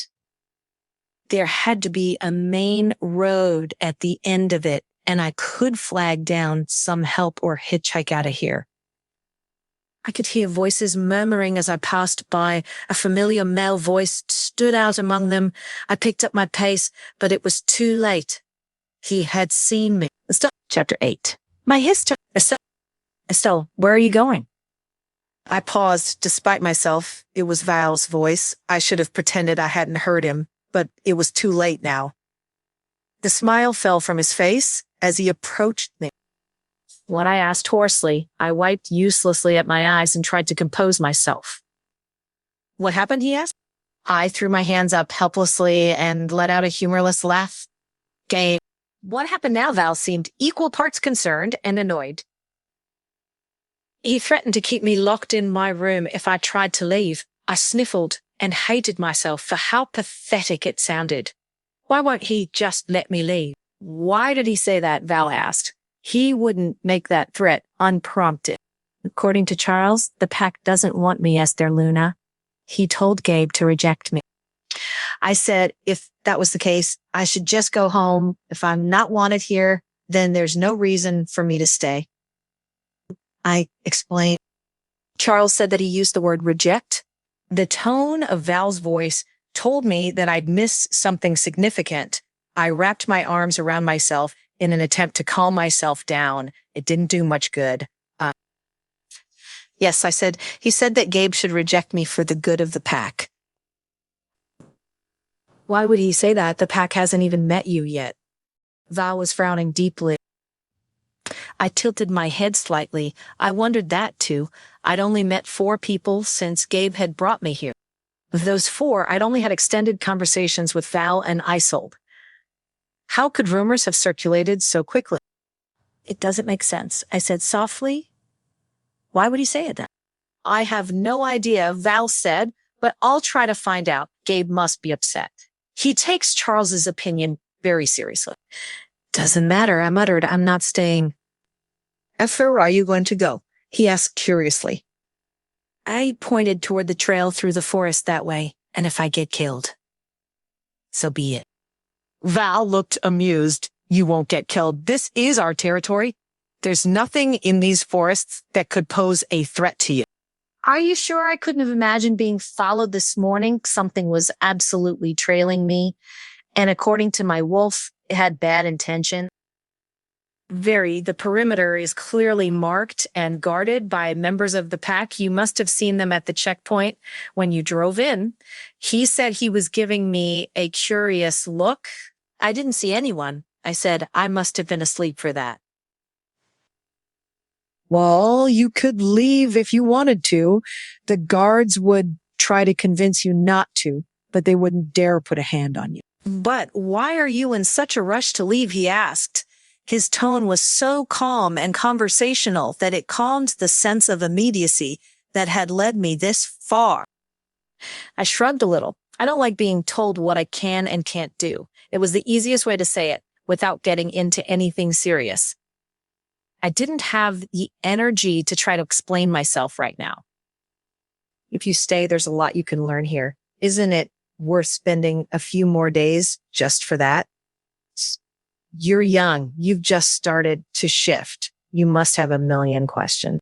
There had to be a main road at the end of it, and I could flag down some help or hitchhike out of here. I could hear voices murmuring as I passed by. A familiar male voice stood out among them. I picked up my pace, but it was too late. He had seen me. Chapter 8. My history. Estelle, where are you going? I paused despite myself. It was Val's voice. I should have pretended I hadn't heard him, but it was too late now. The smile fell from his face as he approached me. When I asked hoarsely, I wiped uselessly at my eyes and tried to compose myself. What happened, he asked? I threw my hands up helplessly and let out a humorless laugh. Gabe. What happened now? Val seemed equal parts concerned and annoyed. He threatened to keep me locked in my room if I tried to leave. I sniffled and hated myself for how pathetic it sounded. Why won't he just let me leave? Why did he say that? Val asked. He wouldn't make that threat unprompted. According to Charles, the pack doesn't want me as their Luna. He told Gabe to reject me. I said if that was the case, I should just go home. If I'm not wanted here, then there's no reason for me to stay. I explained. Charles said that he used the word reject. The tone of Val's voice told me that I'd missed something significant. I wrapped my arms around myself in an attempt to calm myself down. It didn't do much good. Yes, I said, he said that Gabe should reject me for the good of the pack. Why would he say that? The pack hasn't even met you yet. Val was frowning deeply. I tilted my head slightly. I wondered that too. I'd only met 4 people since Gabe had brought me here. Of those 4, I'd only had extended conversations with Val and Isolde. How could rumors have circulated so quickly? It doesn't make sense, I said softly. Why would he say it then? I have no idea, Val said, but I'll try to find out. Gabe must be upset. He takes Charles's opinion very seriously. Doesn't matter, I muttered. I'm not staying. Where are you going to go? He asked curiously. I pointed toward the trail through the forest that way, and if I get killed, so be it. Val looked amused. You won't get killed. This is our territory. There's nothing in these forests that could pose a threat to you. Are you sure? I couldn't have imagined being followed this morning. Something was absolutely trailing me. And according to my wolf, it had bad intention. The perimeter is clearly marked and guarded by members of the pack. You must have seen them at the checkpoint when you drove in. He said he was giving me a curious look. I didn't see anyone. I said, I must have been asleep for that. Well, you could leave if you wanted to. The guards would try to convince you not to, but they wouldn't dare put a hand on you. But why are you in such a rush to leave? He asked. His tone was so calm and conversational that it calmed the sense of immediacy that had led me this far. I shrugged a little. I don't like being told what I can and can't do. It was the easiest way to say it without getting into anything serious. I didn't have the energy to try to explain myself right now. If you stay, there's a lot you can learn here. Isn't it worth spending a few more days just for that? You're young. You've just started to shift. You must have a million questions.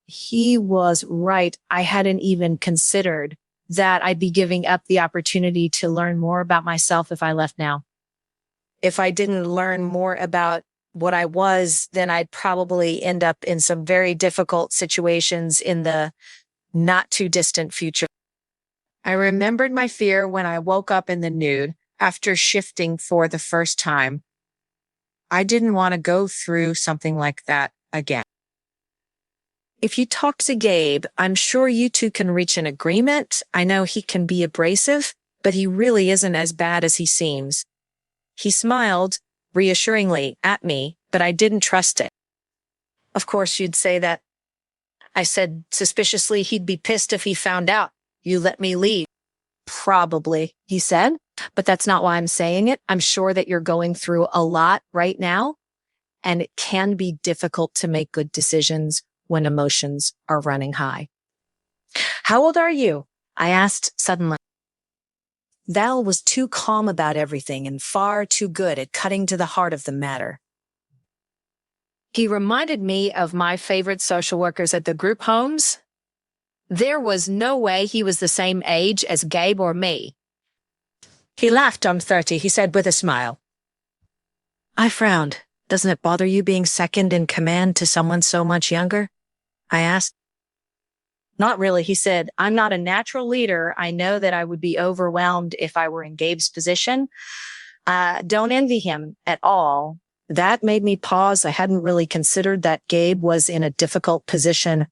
He was right. I hadn't even considered that I'd be giving up the opportunity to learn more about myself if I left now. If I didn't learn more about what I was, then I'd probably end up in some very difficult situations in the not too distant future. I remembered my fear when I woke up in the nude after shifting for the first time. I didn't want to go through something like that again. If you talk to Gabe, I'm sure you two can reach an agreement. I know he can be abrasive, but he really isn't as bad as he seems. He smiled reassuringly at me, but I didn't trust it. Of course, you'd say that. I said suspiciously he'd be pissed if he found out you let me leave. Probably, he said, but that's not why I'm saying it. I'm sure that you're going through a lot right now, and it can be difficult to make good decisions when emotions are running high. How old are you? I asked suddenly. Val was too calm about everything and far too good at cutting to the heart of the matter. He reminded me of my favorite social workers at the group homes. There was no way he was the same age as Gabe or me. He laughed. I'm 30, he said with a smile. I frowned. Doesn't it bother you being second in command to someone so much younger? I asked. Not really, he said. I'm not a natural leader. I know that I would be overwhelmed if I were in Gabe's position. Don't envy him at all. That made me pause. I hadn't really considered that Gabe was in a difficult position.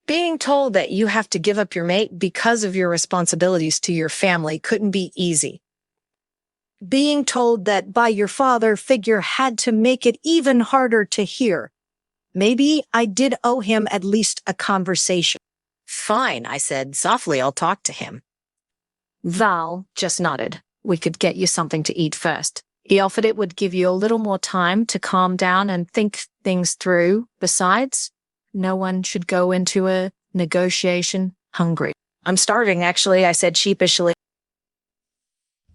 Being told that you have to give up your mate because of your responsibilities to your family couldn't be easy. Being told that by your father figure had to make it even harder to hear. Maybe I did owe him at least a conversation. Fine, I said softly, I'll talk to him. Val just nodded. We could get you something to eat first. He offered it would give you a little more time to calm down and think things through. Besides, no one should go into a negotiation hungry. I'm starving, actually, I said sheepishly.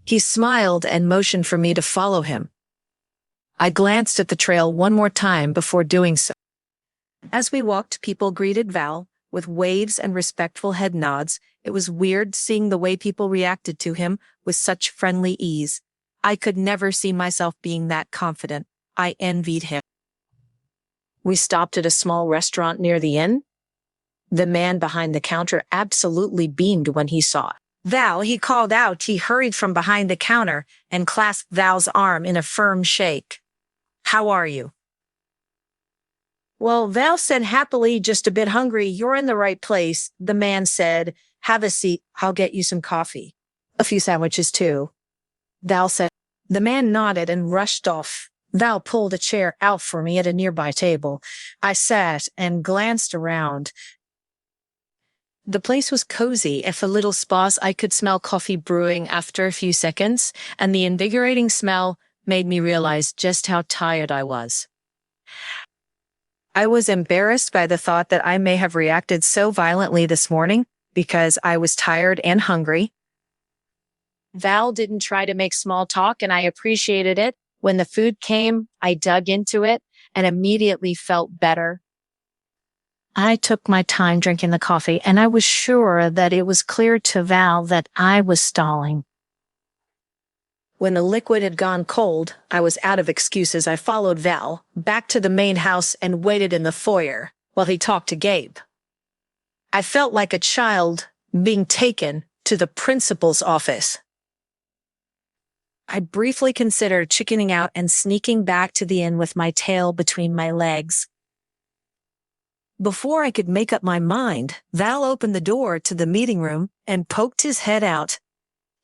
He smiled and motioned for me to follow him. I glanced at the trail one more time before doing so. As we walked, people greeted Val with waves and respectful head nods. It was weird seeing the way people reacted to him with such friendly ease. I could never see myself being that confident. I envied him. We stopped at a small restaurant near the inn. The man behind the counter absolutely beamed when he saw Val. He called out. He hurried from behind the counter and clasped Val's arm in a firm shake. How are you? Well, Val said happily, just a bit hungry. You're in the right place. The man said, have a seat. I'll get you some coffee. A few sandwiches too. Val said. The man nodded and rushed off. Val pulled a chair out for me at a nearby table. I sat and glanced around. The place was cozy. If a little sparse, I could smell coffee brewing after a few seconds, and the invigorating smell made me realize just how tired I was. I was embarrassed by the thought that I may have reacted so violently this morning because I was tired and hungry. Val didn't try to make small talk, and I appreciated it. When the food came, I dug into it and immediately felt better. I took my time drinking the coffee, and I was sure that it was clear to Val that I was stalling. When the liquid had gone cold, I was out of excuses. I followed Val back to the main house and waited in the foyer while he talked to Gabe. I felt like a child being taken to the principal's office. I briefly considered chickening out and sneaking back to the inn with my tail between my legs. Before I could make up my mind, Val opened the door to the meeting room and poked his head out.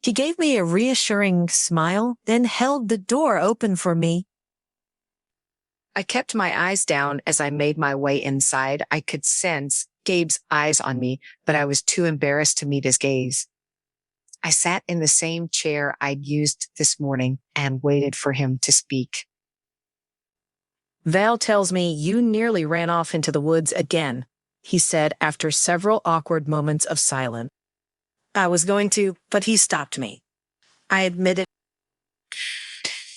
He gave me a reassuring smile, then held the door open for me. I kept my eyes down as I made my way inside. I could sense Gabe's eyes on me, but I was too embarrassed to meet his gaze. I sat in the same chair I'd used this morning and waited for him to speak. Val tells me you nearly ran off into the woods again, he said after several awkward moments of silence. I was going to, but he stopped me. I admitted.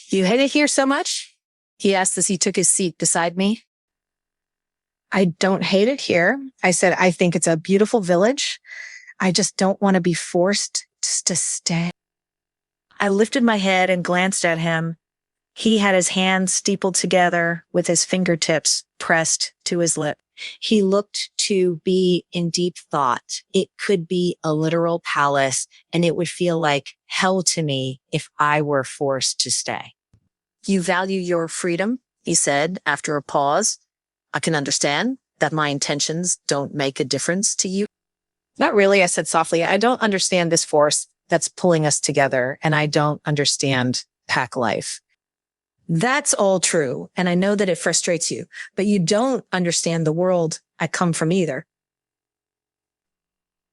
You hate it here so much? He asked as he took his seat beside me. I don't hate it here. I said, I think it's a beautiful village. I just don't want to be forced to stay. I lifted my head and glanced at him. He had his hands steepled together with his fingertips pressed to his lip. He looked to be in deep thought. It could be a literal palace, and it would feel like hell to me if I were forced to stay. You value your freedom, he said after a pause. I can understand that my intentions don't make a difference to you. Not really, I said softly. I don't understand this force that's pulling us together, and I don't understand pack life. That's all true, and I know that it frustrates you, but you don't understand the world I come from either.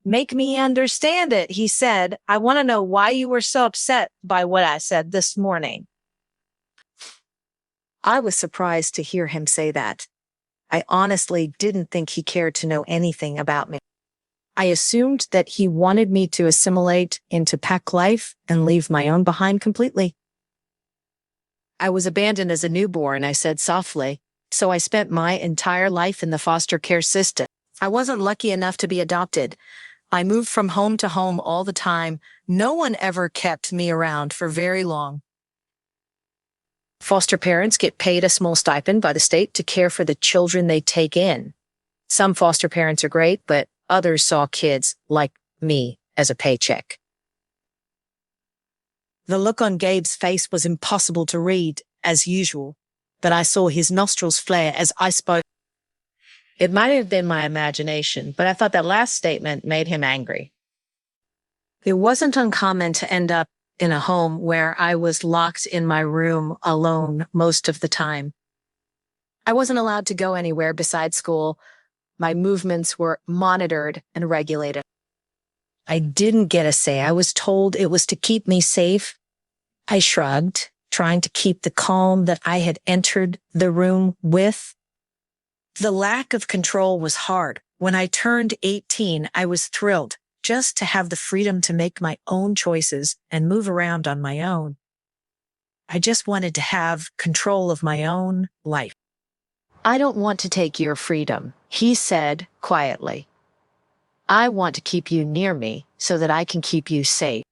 Make me understand it, he said. I want to know why you were so upset by what I said this morning. I was surprised to hear him say that. I honestly didn't think he cared to know anything about me. I assumed that he wanted me to assimilate into pack life and leave my own behind completely. I was abandoned as a newborn, I said softly, so I spent my entire life in the foster care system. I wasn't lucky enough to be adopted. I moved from home to home all the time. No one ever kept me around for very long. Foster parents get paid a small stipend by the state to care for the children they take in. Some foster parents are great, but others saw kids like me as a paycheck. The look on Gabe's face was impossible to read, as usual, but I saw his nostrils flare as I spoke. It might have been my imagination, but I thought that last statement made him angry. It wasn't uncommon to end up in a home where I was locked in my room alone most of the time. I wasn't allowed to go anywhere besides school. My movements were monitored and regulated. I didn't get a say. I was told it was to keep me safe. I shrugged, trying to keep the calm that I had entered the room with. The lack of control was hard. When I turned 18, I was thrilled just to have the freedom to make my own choices and move around on my own. I just wanted to have control of my own life. I don't want to take your freedom, he said quietly. I want to keep you near me so that I can keep you safe.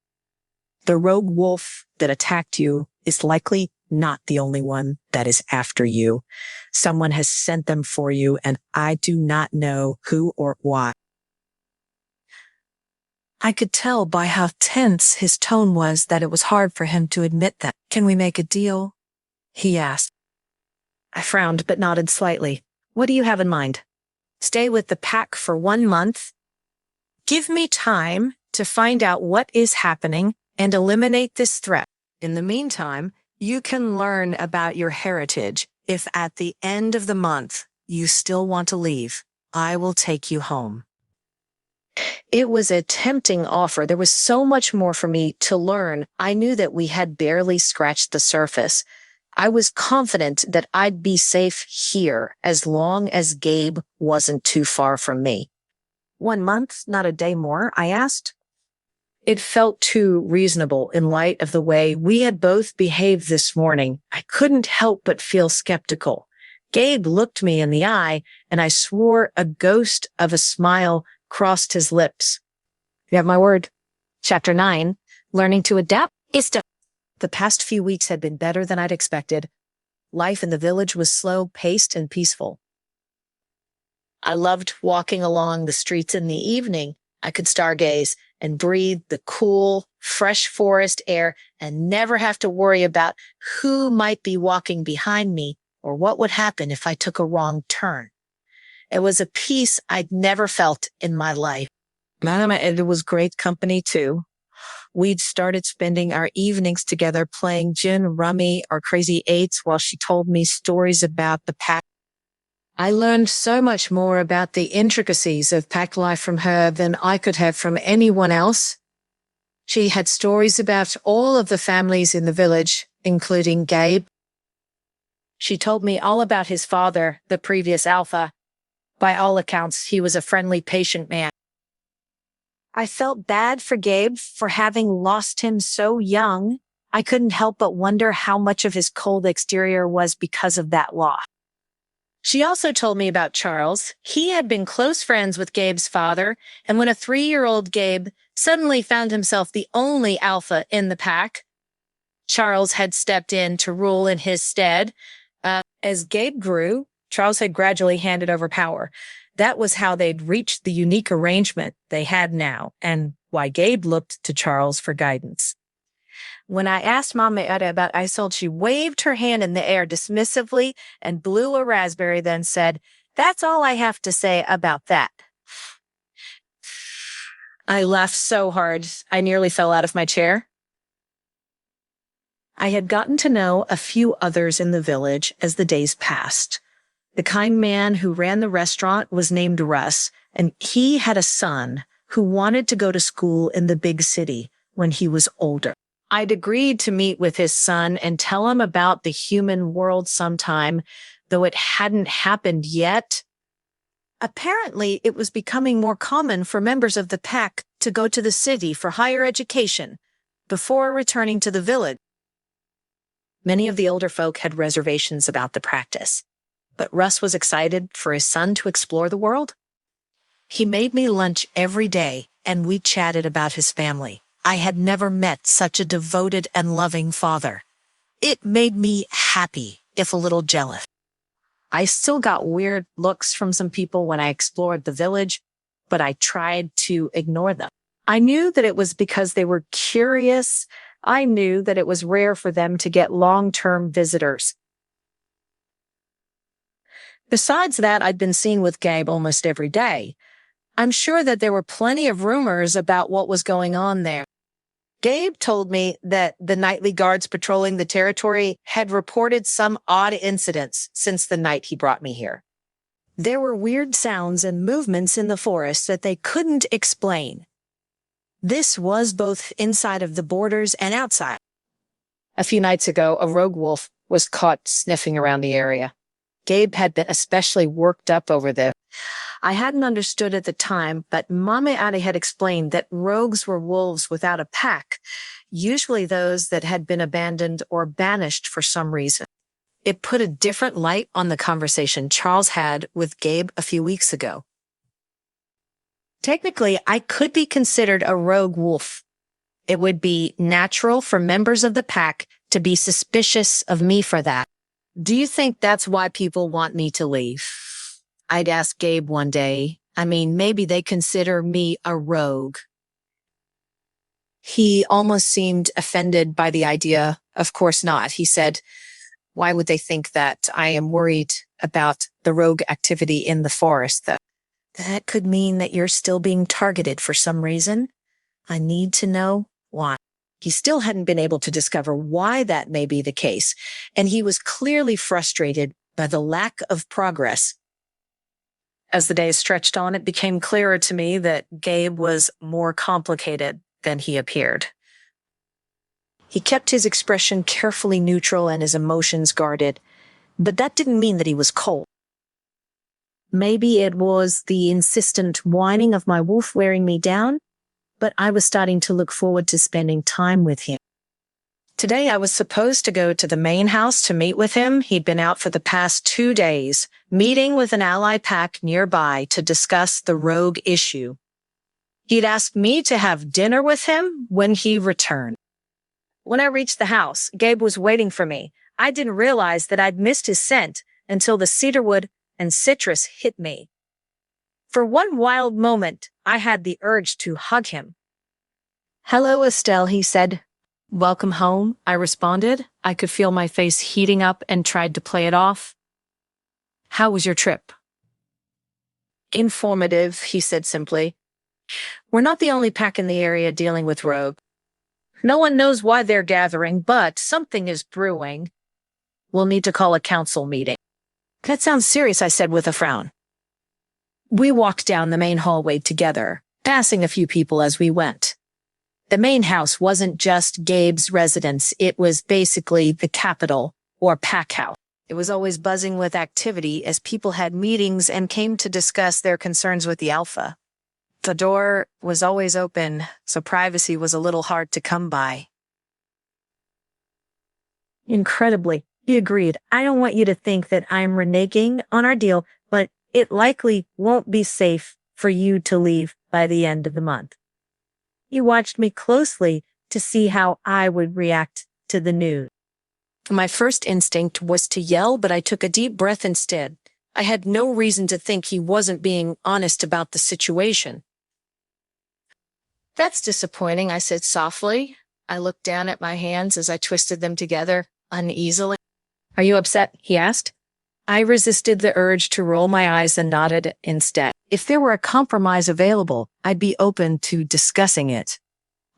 The rogue wolf that attacked you is likely not the only one that is after you. Someone has sent them for you, and I do not know who or why. I could tell by how tense his tone was that it was hard for him to admit that. Can we make a deal? He asked. I frowned but nodded slightly. What do you have in mind? Stay with the pack for 1 month? Give me time to find out what is happening and eliminate this threat. In the meantime, you can learn about your heritage. If at the end of the month you still want to leave, I will take you home. It was a tempting offer. There was so much more for me to learn. I knew that we had barely scratched the surface. I was confident that I'd be safe here as long as Gabe wasn't too far from me. 1 month, not a day more, I asked. It felt too reasonable in light of the way we had both behaved this morning. I couldn't help but feel skeptical. Gabe looked me in the eye, and I swore a ghost of a smile crossed his lips. You have my word. Chapter 9, Learning to Adapt. The past few weeks had been better than I'd expected. Life in the village was slow-paced and peaceful. I loved walking along the streets in the evening. I could stargaze and breathe the cool, fresh forest air and never have to worry about who might be walking behind me or what would happen if I took a wrong turn. It was a peace I'd never felt in my life. Madame Ed was great company too. We'd started spending our evenings together playing gin rummy or crazy eights while she told me stories about the pack. I learned so much more about the intricacies of pack life from her than I could have from anyone else. She had stories about all of the families in the village, including Gabe. She told me all about his father, the previous alpha. By all accounts, he was a friendly, patient man. I felt bad for Gabe for having lost him so young. I couldn't help but wonder how much of his cold exterior was because of that loss. She also told me about Charles. He had been close friends with Gabe's father, and when a 3-year-old Gabe suddenly found himself the only alpha in the pack, Charles had stepped in to rule in his stead. As Gabe grew, Charles had gradually handed over power. That was how they'd reached the unique arrangement they had now, and why Gabe looked to Charles for guidance. When I asked Mama Etta about Isolde, she waved her hand in the air dismissively and blew a raspberry, then said, "That's all I have to say about that." I laughed so hard, I nearly fell out of my chair. I had gotten to know a few others in the village as the days passed. The kind man who ran the restaurant was named Russ, and he had a son who wanted to go to school in the big city when he was older. I'd agreed to meet with his son and tell him about the human world sometime, though it hadn't happened yet. Apparently, it was becoming more common for members of the pack to go to the city for higher education before returning to the village. Many of the older folk had reservations about the practice, but Russ was excited for his son to explore the world. He made me lunch every day, and we chatted about his family. I had never met such a devoted and loving father. It made me happy, if a little jealous. I still got weird looks from some people when I explored the village, but I tried to ignore them. I knew that it was because they were curious. I knew that it was rare for them to get long-term visitors. Besides that, I'd been seen with Gabe almost every day. I'm sure that there were plenty of rumors about what was going on there. Gabe told me that the nightly guards patrolling the territory had reported some odd incidents since the night he brought me here. There were weird sounds and movements in the forest that they couldn't explain. This was both inside of the borders and outside. A few nights ago, a rogue wolf was caught sniffing around the area. Gabe had been especially worked up over this. I hadn't understood at the time, but Mama Adi had explained that rogues were wolves without a pack, usually those that had been abandoned or banished for some reason. It put a different light on the conversation Charles had with Gabe a few weeks ago. Technically, I could be considered a rogue wolf. It would be natural for members of the pack to be suspicious of me for that. Do you think that's why people want me to leave? I'd ask Gabe one day. I mean, maybe they consider me a rogue. He almost seemed offended by the idea. Of course not. He said, "Why would they think that I am worried about the rogue activity in the forest? That could mean that you're still being targeted for some reason. I need to know why." He still hadn't been able to discover why that may be the case, and he was clearly frustrated by the lack of progress. As the days stretched on, it became clearer to me that Gabe was more complicated than he appeared. He kept his expression carefully neutral and his emotions guarded, but that didn't mean that he was cold. Maybe it was the insistent whining of my wolf wearing me down, but I was starting to look forward to spending time with him. Today, I was supposed to go to the main house to meet with him. He'd been out for the past 2 days, meeting with an ally pack nearby to discuss the rogue issue. He'd asked me to have dinner with him when he returned. When I reached the house, Gabe was waiting for me. I didn't realize that I'd missed his scent until the cedarwood and citrus hit me. For one wild moment, I had the urge to hug him. "Hello, Estelle," he said. "Welcome home," I responded. I could feel my face heating up and tried to play it off. "How was your trip?" "Informative," he said simply. "We're not the only pack in the area dealing with rogue. No one knows why they're gathering, but something is brewing. We'll need to call a council meeting." "That sounds serious," I said with a frown. We walked down the main hallway together, passing a few people as we went. The main house wasn't just Gabe's residence. It was basically the capital, or pack house. It was always buzzing with activity as people had meetings and came to discuss their concerns with the alpha. The door was always open, so privacy was a little hard to come by. Incredibly, he agreed. "I don't want you to think that I'm reneging on our deal, but it likely won't be safe for you to leave by the end of the month." He watched me closely to see how I would react to the news. My first instinct was to yell, but I took a deep breath instead. I had no reason to think he wasn't being honest about the situation. That's disappointing, I said softly. I looked down at my hands as I twisted them together uneasily. Are you upset? He asked. I resisted the urge to roll my eyes and nodded instead. If there were a compromise available, I'd be open to discussing it.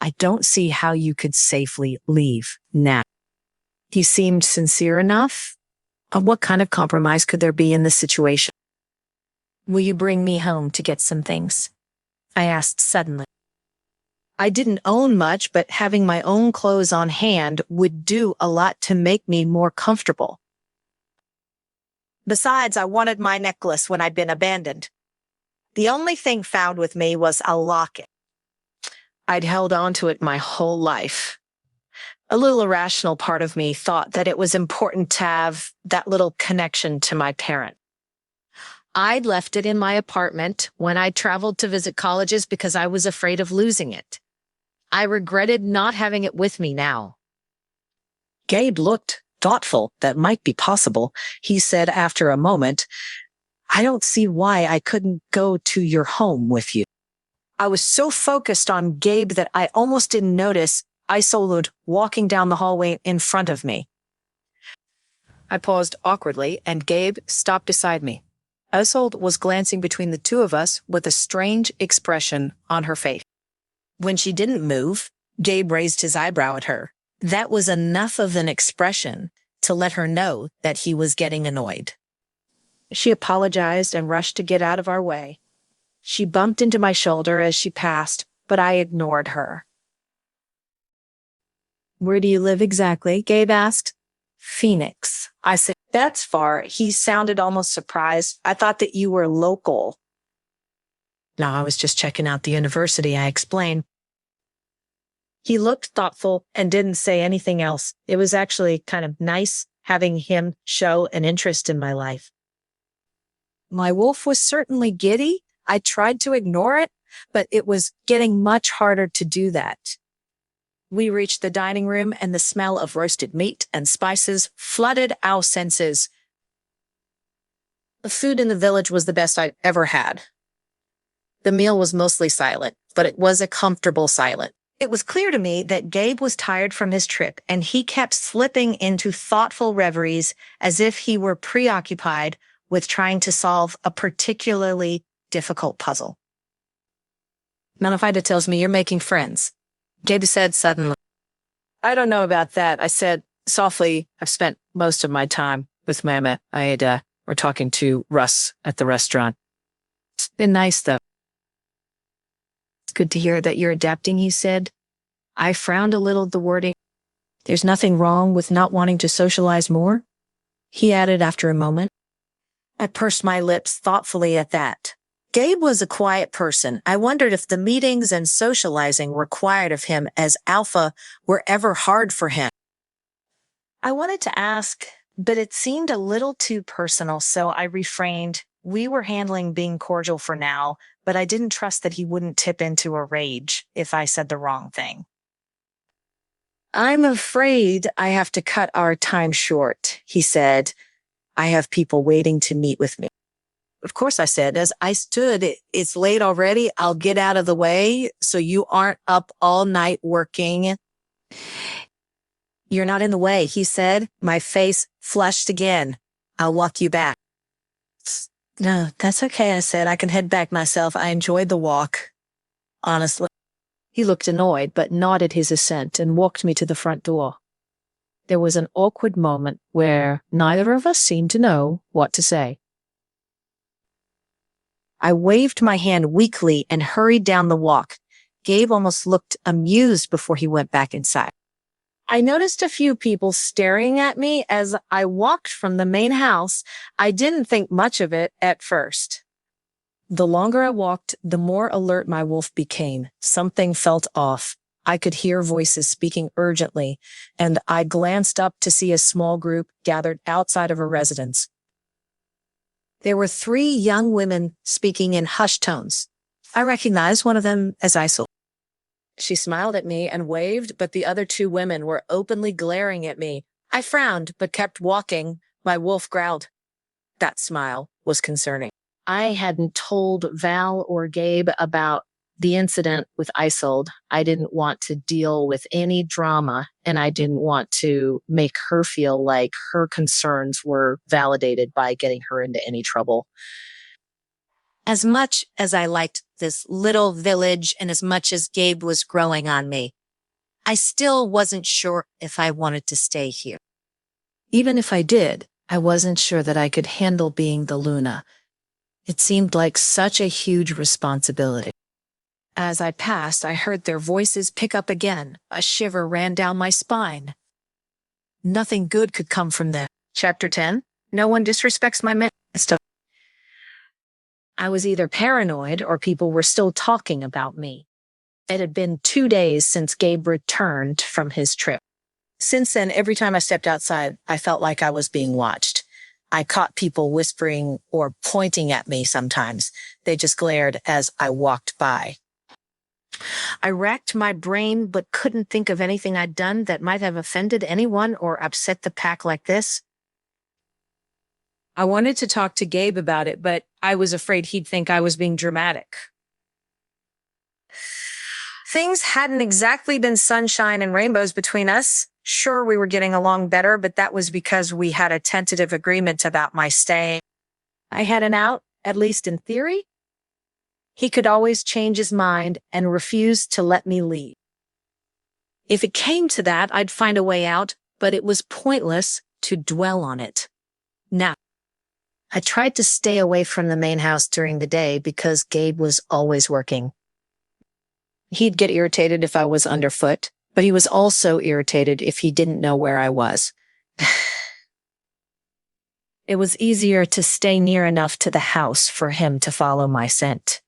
I don't see how you could safely leave now. He seemed sincere enough. What kind of compromise could there be in this situation? Will you bring me home to get some things? I asked suddenly. I didn't own much, but having my own clothes on hand would do a lot to make me more comfortable. Besides, I wanted my necklace when I'd been abandoned. The only thing found with me was a locket. I'd held on to it my whole life. A little irrational part of me thought that it was important to have that little connection to my parent. I'd left it in my apartment when I traveled to visit colleges because I was afraid of losing it. I regretted not having it with me now. Gabe looked thoughtful. That might be possible. He said after a moment, I don't see why I couldn't go to your home with you. I was so focused on Gabe that I almost didn't notice Isolde walking down the hallway in front of me. I paused awkwardly, and Gabe stopped beside me. Isolde was glancing between the two of us with a strange expression on her face. When she didn't move, Gabe raised his eyebrow at her. That was enough of an expression to let her know that he was getting annoyed. She apologized and rushed to get out of our way. She bumped into my shoulder as she passed, but I ignored her. Where do you live exactly? Gabe asked. Phoenix. I said, that's far. He sounded almost surprised. I thought that you were local. No, I was just checking out the university, I explained. He looked thoughtful and didn't say anything else. It was actually kind of nice having him show an interest in my life. My wolf was certainly giddy. I tried to ignore it, but it was getting much harder to do that. We reached the dining room, and the smell of roasted meat and spices flooded our senses. The food in the village was the best I'd ever had. The meal was mostly silent, but it was a comfortable silence. It was clear to me that Gabe was tired from his trip, and he kept slipping into thoughtful reveries as if he were preoccupied with trying to solve a particularly difficult puzzle. Malafida tells me you're making friends. Gabe said suddenly. I don't know about that. I said softly, I've spent most of my time with Mama. We're talking to Russ at the restaurant. It's been nice, though. It's good to hear that you're adapting, he said. I frowned a little at the wording. There's nothing wrong with not wanting to socialize more, he added after a moment. I pursed my lips thoughtfully at that. Gabe was a quiet person. I wondered if the meetings and socializing required of him as alpha were ever hard for him. I wanted to ask, but it seemed a little too personal, so I refrained. We were handling being cordial for now, but I didn't trust that he wouldn't tip into a rage if I said the wrong thing. I'm afraid I have to cut our time short, he said. I have people waiting to meet with me. Of course, I said, as I stood, it's late already. I'll get out of the way so you aren't up all night working. You're not in the way, he said. My face flushed again. I'll walk you back. No, that's okay, I said. I can head back myself. I enjoyed the walk, honestly. He looked annoyed, but nodded his assent and walked me to the front door. There was an awkward moment where neither of us seemed to know what to say. I waved my hand weakly and hurried down the walk. Gabe almost looked amused before he went back inside. I noticed a few people staring at me as I walked from the main house. I didn't think much of it at first. The longer I walked, the more alert my wolf became. Something felt off. I could hear voices speaking urgently, and I glanced up to see a small group gathered outside of a residence. There were 3 young women speaking in hushed tones. I recognized one of them as Isolde. She smiled at me and waved, but the other 2 women were openly glaring at me. I frowned, but kept walking. My wolf growled. That smile was concerning. I hadn't told Val or Gabe about the incident with Isolde. I didn't want to deal with any drama, and I didn't want to make her feel like her concerns were validated by getting her into any trouble. As much as I liked this little village and as much as Gabe was growing on me, I still wasn't sure if I wanted to stay here. Even if I did, I wasn't sure that I could handle being the Luna. It seemed like such a huge responsibility. As I passed, I heard their voices pick up again. A shiver ran down my spine. Nothing good could come from them. Chapter 10. No one disrespects my men. I was either paranoid or people were still talking about me. It had been 2 days since Gabe returned from his trip. Since then, every time I stepped outside, I felt like I was being watched. I caught people whispering or pointing at me sometimes. They just glared as I walked by. I racked my brain but couldn't think of anything I'd done that might have offended anyone or upset the pack like this. I wanted to talk to Gabe about it, but I was afraid he'd think I was being dramatic. Things hadn't exactly been sunshine and rainbows between us. Sure, we were getting along better, but that was because we had a tentative agreement about my staying. I had an out, at least in theory. He could always change his mind and refuse to let me leave. If it came to that, I'd find a way out, but it was pointless to dwell on it. Now, I tried to stay away from the main house during the day because Gabe was always working. He'd get irritated if I was underfoot, but he was also irritated if he didn't know where I was. It was easier to stay near enough to the house for him to follow my scent.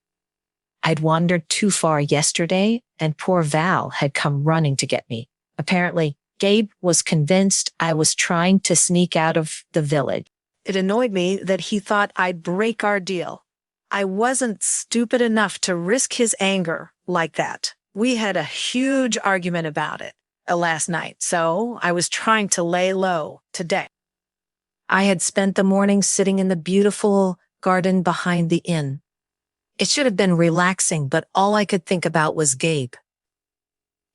I'd wandered too far yesterday, and poor Val had come running to get me. Apparently, Gabe was convinced I was trying to sneak out of the village. It annoyed me that he thought I'd break our deal. I wasn't stupid enough to risk his anger like that. We had a huge argument about it last night, so I was trying to lay low today. I had spent the morning sitting in the beautiful garden behind the inn. It should have been relaxing, but all I could think about was Gabe.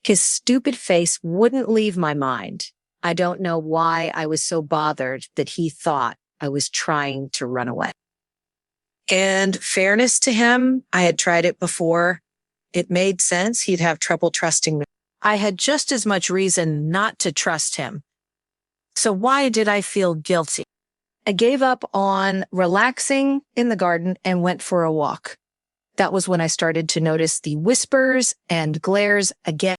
His stupid face wouldn't leave my mind. I don't know why I was so bothered that he thought I was trying to run away. And fairness to him, I had tried it before. It made sense. He'd have trouble trusting me. I had just as much reason not to trust him. So why did I feel guilty? I gave up on relaxing in the garden and went for a walk. That was when I started to notice the whispers and glares again.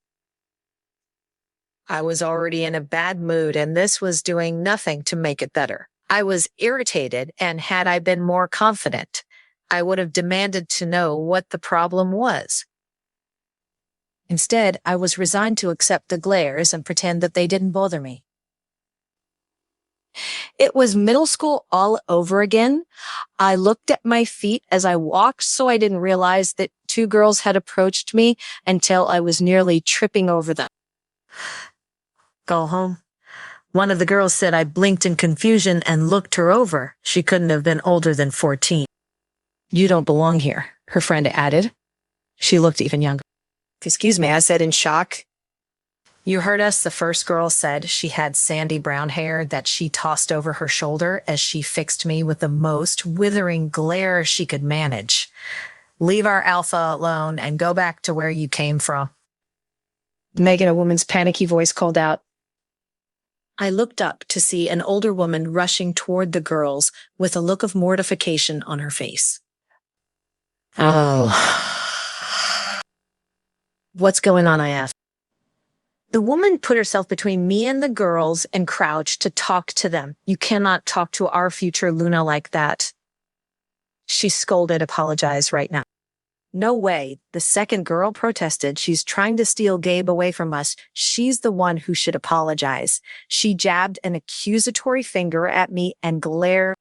I was already in a bad mood, and this was doing nothing to make it better. I was irritated, and had I been more confident, I would have demanded to know what the problem was. Instead, I was resigned to accept the glares and pretend that they didn't bother me. It was middle school all over again. I looked at my feet as I walked, so I didn't realize that 2 girls had approached me until I was nearly tripping over them. Go home. One of the girls said I blinked in confusion and looked her over. She couldn't have been older than 14. You don't belong here, her friend added. She looked even younger. Excuse me, I said in shock. You heard us, the first girl said. She had sandy brown hair that she tossed over her shoulder as she fixed me with the most withering glare she could manage. Leave our alpha alone and go back to where you came from. Megan, a woman's panicky voice called out. I looked up to see an older woman rushing toward the girls with a look of mortification on her face. Oh. What's going on, I asked. The woman put herself between me and the girls and crouched to talk to them. You cannot talk to our future Luna like that. She scolded, apologize right now. No way. The second girl protested. She's trying to steal Gabe away from us. She's the one who should apologize. She jabbed an accusatory finger at me and glared.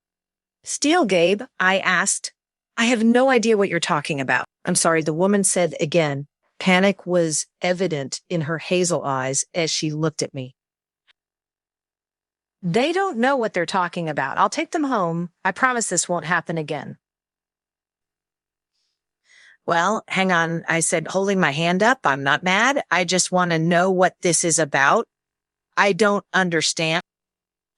Steal Gabe? I asked. I have no idea what you're talking about. I'm sorry, the woman said again. Panic was evident in her hazel eyes as she looked at me. They don't know what they're talking about. I'll take them home. I promise this won't happen again. Well, hang on, I said, holding my hand up. I'm not mad. I just want to know what this is about. I don't understand.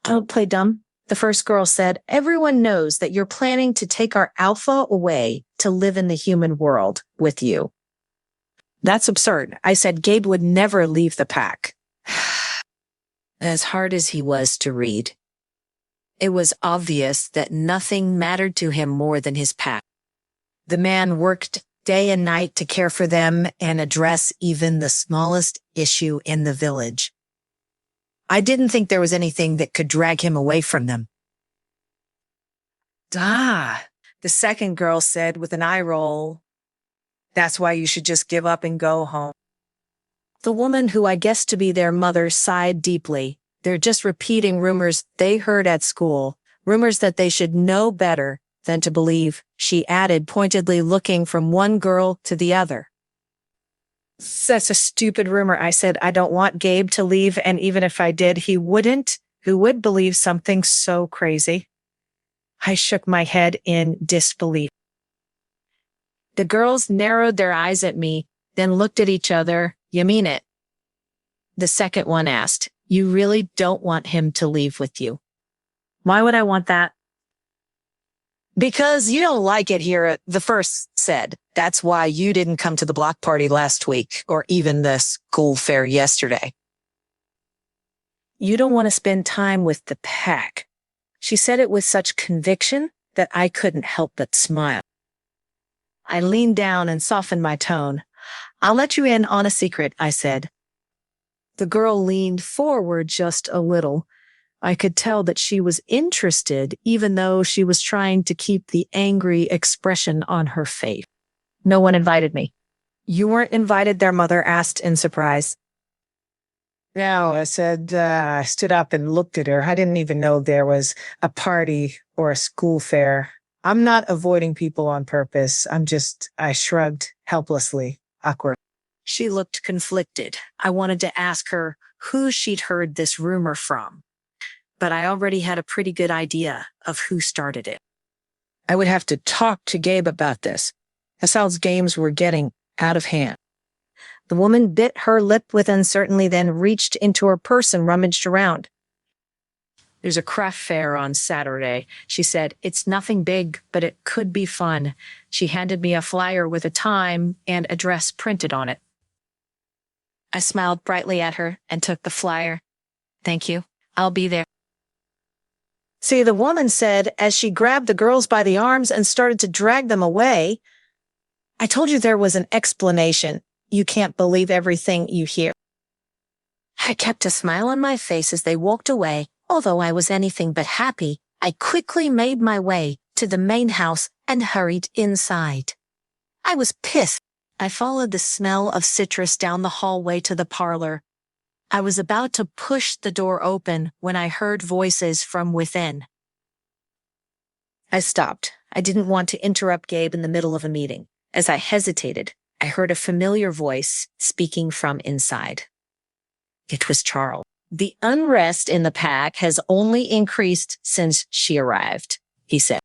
Don't play dumb. The first girl said, everyone knows that you're planning to take our alpha away to live in the human world with you. That's absurd. I said Gabe would never leave the pack. As hard as he was to read, it was obvious that nothing mattered to him more than his pack. The man worked day and night to care for them and address even the smallest issue in the village. I didn't think there was anything that could drag him away from them. The second girl said with an eye roll, that's why you should just give up and go home. The woman, who I guessed to be their mother, sighed deeply. They're just repeating rumors they heard at school, rumors that they should know better than to believe, she added, pointedly looking from one girl to the other. That's a stupid rumor, I said. I don't want Gabe to leave, and even if I did, he wouldn't. Who would believe something so crazy? I shook my head in disbelief. The girls narrowed their eyes at me, then looked at each other. You mean it? The second one asked, you really don't want him to leave with you? Why would I want that? Because you don't like it here, the first said. That's why you didn't come to the block party last week, or even the school fair yesterday. You don't want to spend time with the pack. She said it with such conviction that I couldn't help but smile. I leaned down and softened my tone. I'll let you in on a secret, I said. The girl leaned forward just a little. I could tell that she was interested, even though she was trying to keep the angry expression on her face. No one invited me. You weren't invited, their mother asked in surprise. No, I said, I stood up and looked at her. I didn't even know there was a party or a school fair. I'm not avoiding people on purpose. I shrugged helplessly, awkward. She looked conflicted. I wanted to ask her who she'd heard this rumor from, but I already had a pretty good idea of who started it. I would have to talk to Gabe about this. Estelle's games were getting out of hand. The woman bit her lip with uncertainty, then reached into her purse and rummaged around. There's a craft fair on Saturday, she said. It's nothing big, but it could be fun. She handed me a flyer with a time and address printed on it. I smiled brightly at her and took the flyer. Thank you. I'll be there. See, the woman said as she grabbed the girls by the arms and started to drag them away. I told you there was an explanation. You can't believe everything you hear. I kept a smile on my face as they walked away. Although I was anything but happy, I quickly made my way to the main house and hurried inside. I was pissed. I followed the smell of citrus down the hallway to the parlor. I was about to push the door open when I heard voices from within. I stopped. I didn't want to interrupt Gabe in the middle of a meeting. As I hesitated, I heard a familiar voice speaking from inside. It was Charles. The unrest in the pack has only increased since she arrived, he said.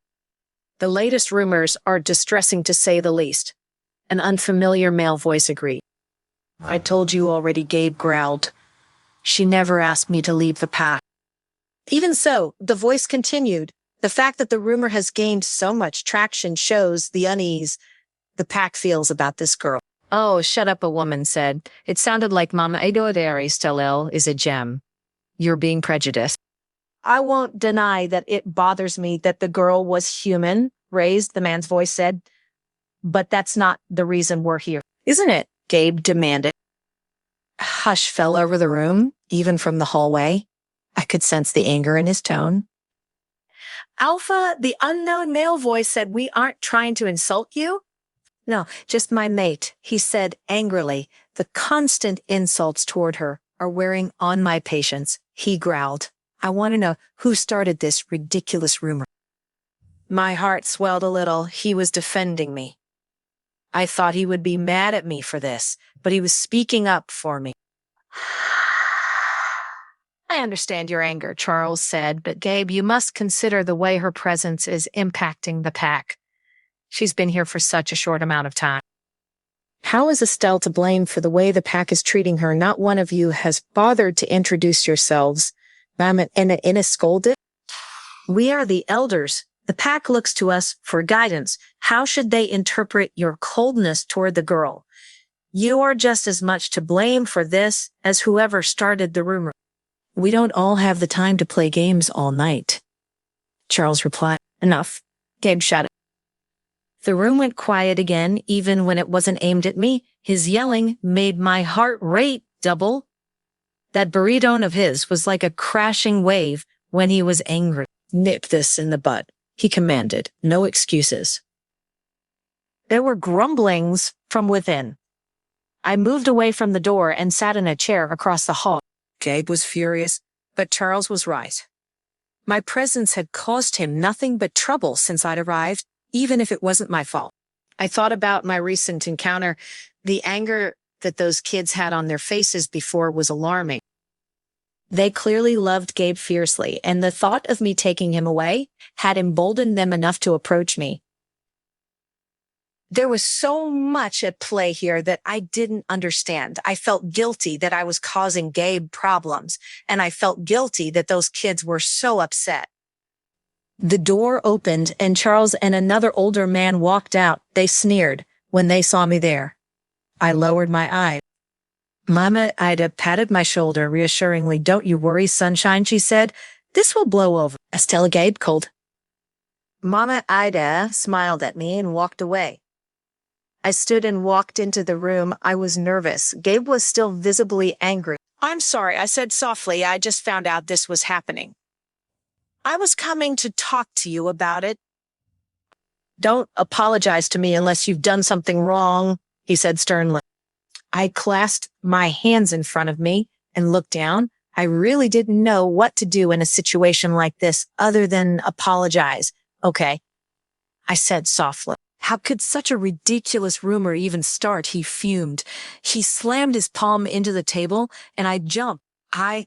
The latest rumors are distressing to say the least. An unfamiliar male voice agreed. I told you already, Gabe growled. She never asked me to leave the pack. Even so, the voice continued. The fact that the rumor has gained so much traction shows the unease the pack feels about this girl. Oh, shut up, a woman said. It sounded like Mama Estelle is a gem. You're being prejudiced. I won't deny that it bothers me that the girl was human, raised, the man's voice said. But that's not the reason we're here. Isn't it? Gabe demanded. A hush fell over the room, even from the hallway. I could sense the anger in his tone. Alpha, the unknown male voice said, we aren't trying to insult you. No, just my mate, he said angrily. The constant insults toward her are wearing on my patience, he growled. I want to know who started this ridiculous rumor. My heart swelled a little. He was defending me. I thought he would be mad at me for this, but he was speaking up for me. I understand your anger, Charles said, but Gabe, you must consider the way her presence is impacting the pack. She's been here for such a short amount of time. How is Estelle to blame for the way the pack is treating her? Not one of you has bothered to introduce yourselves. Ma'am, in a scolded. We are the elders. The pack looks to us for guidance. How should they interpret your coldness toward the girl? You are just as much to blame for this as whoever started the rumor. We don't all have the time to play games all night. Charles replied. Enough. Gabe shouted. The room went quiet again, even when it wasn't aimed at me. His yelling made my heart rate double. That baritone of his was like a crashing wave when he was angry. Nip this in the bud, he commanded. No excuses. There were grumblings from within. I moved away from the door and sat in a chair across the hall. Gabe was furious, but Charles was right. My presence had caused him nothing but trouble since I'd arrived, even if it wasn't my fault. I thought about my recent encounter. The anger that those kids had on their faces before was alarming. They clearly loved Gabe fiercely, and the thought of me taking him away had emboldened them enough to approach me. There was so much at play here that I didn't understand. I felt guilty that I was causing Gabe problems, and I felt guilty that those kids were so upset. The door opened, and Charles and another older man walked out. They sneered when they saw me there. I lowered my eyes. Mama Ida patted my shoulder reassuringly. Don't you worry, sunshine, she said. This will blow over. Estelle, Gabe called. Mama Ida smiled at me and walked away. I stood and walked into the room. I was nervous. Gabe was still visibly angry. I'm sorry, I said softly. I just found out this was happening. I was coming to talk to you about it. Don't apologize to me unless you've done something wrong, he said sternly. I clasped my hands in front of me and looked down. I really didn't know what to do in a situation like this other than apologize. Okay, I said softly. How could such a ridiculous rumor even start? He fumed. He slammed his palm into the table and I jumped. I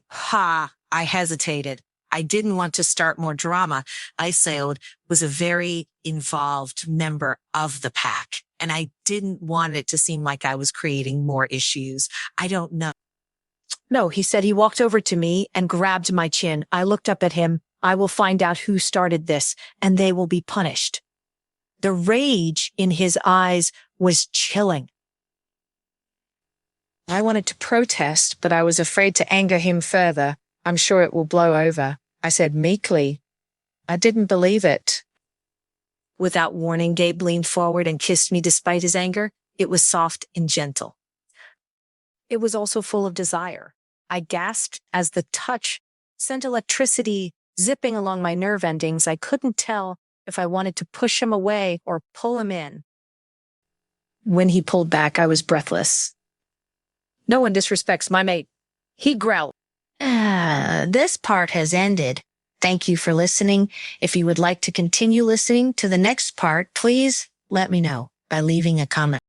hesitated. I didn't want to start more drama. Estelle was a very involved member of the pack, and I didn't want it to seem like I was creating more issues. I don't know. No, he said. He walked over to me and grabbed my chin. I looked up at him. I will find out who started this, and they will be punished. The rage in his eyes was chilling. I wanted to protest, but I was afraid to anger him further. I'm sure it will blow over, I said meekly. I didn't believe it. Without warning, Gabe leaned forward and kissed me despite his anger. It was soft and gentle. It was also full of desire. I gasped as the touch sent electricity zipping along my nerve endings. I couldn't tell if I wanted to push him away or pull him in. When he pulled back, I was breathless. No one disrespects my mate, he growled. This part has ended. Thank you for listening. If you would like to continue listening to the next part, please let me know by leaving a comment.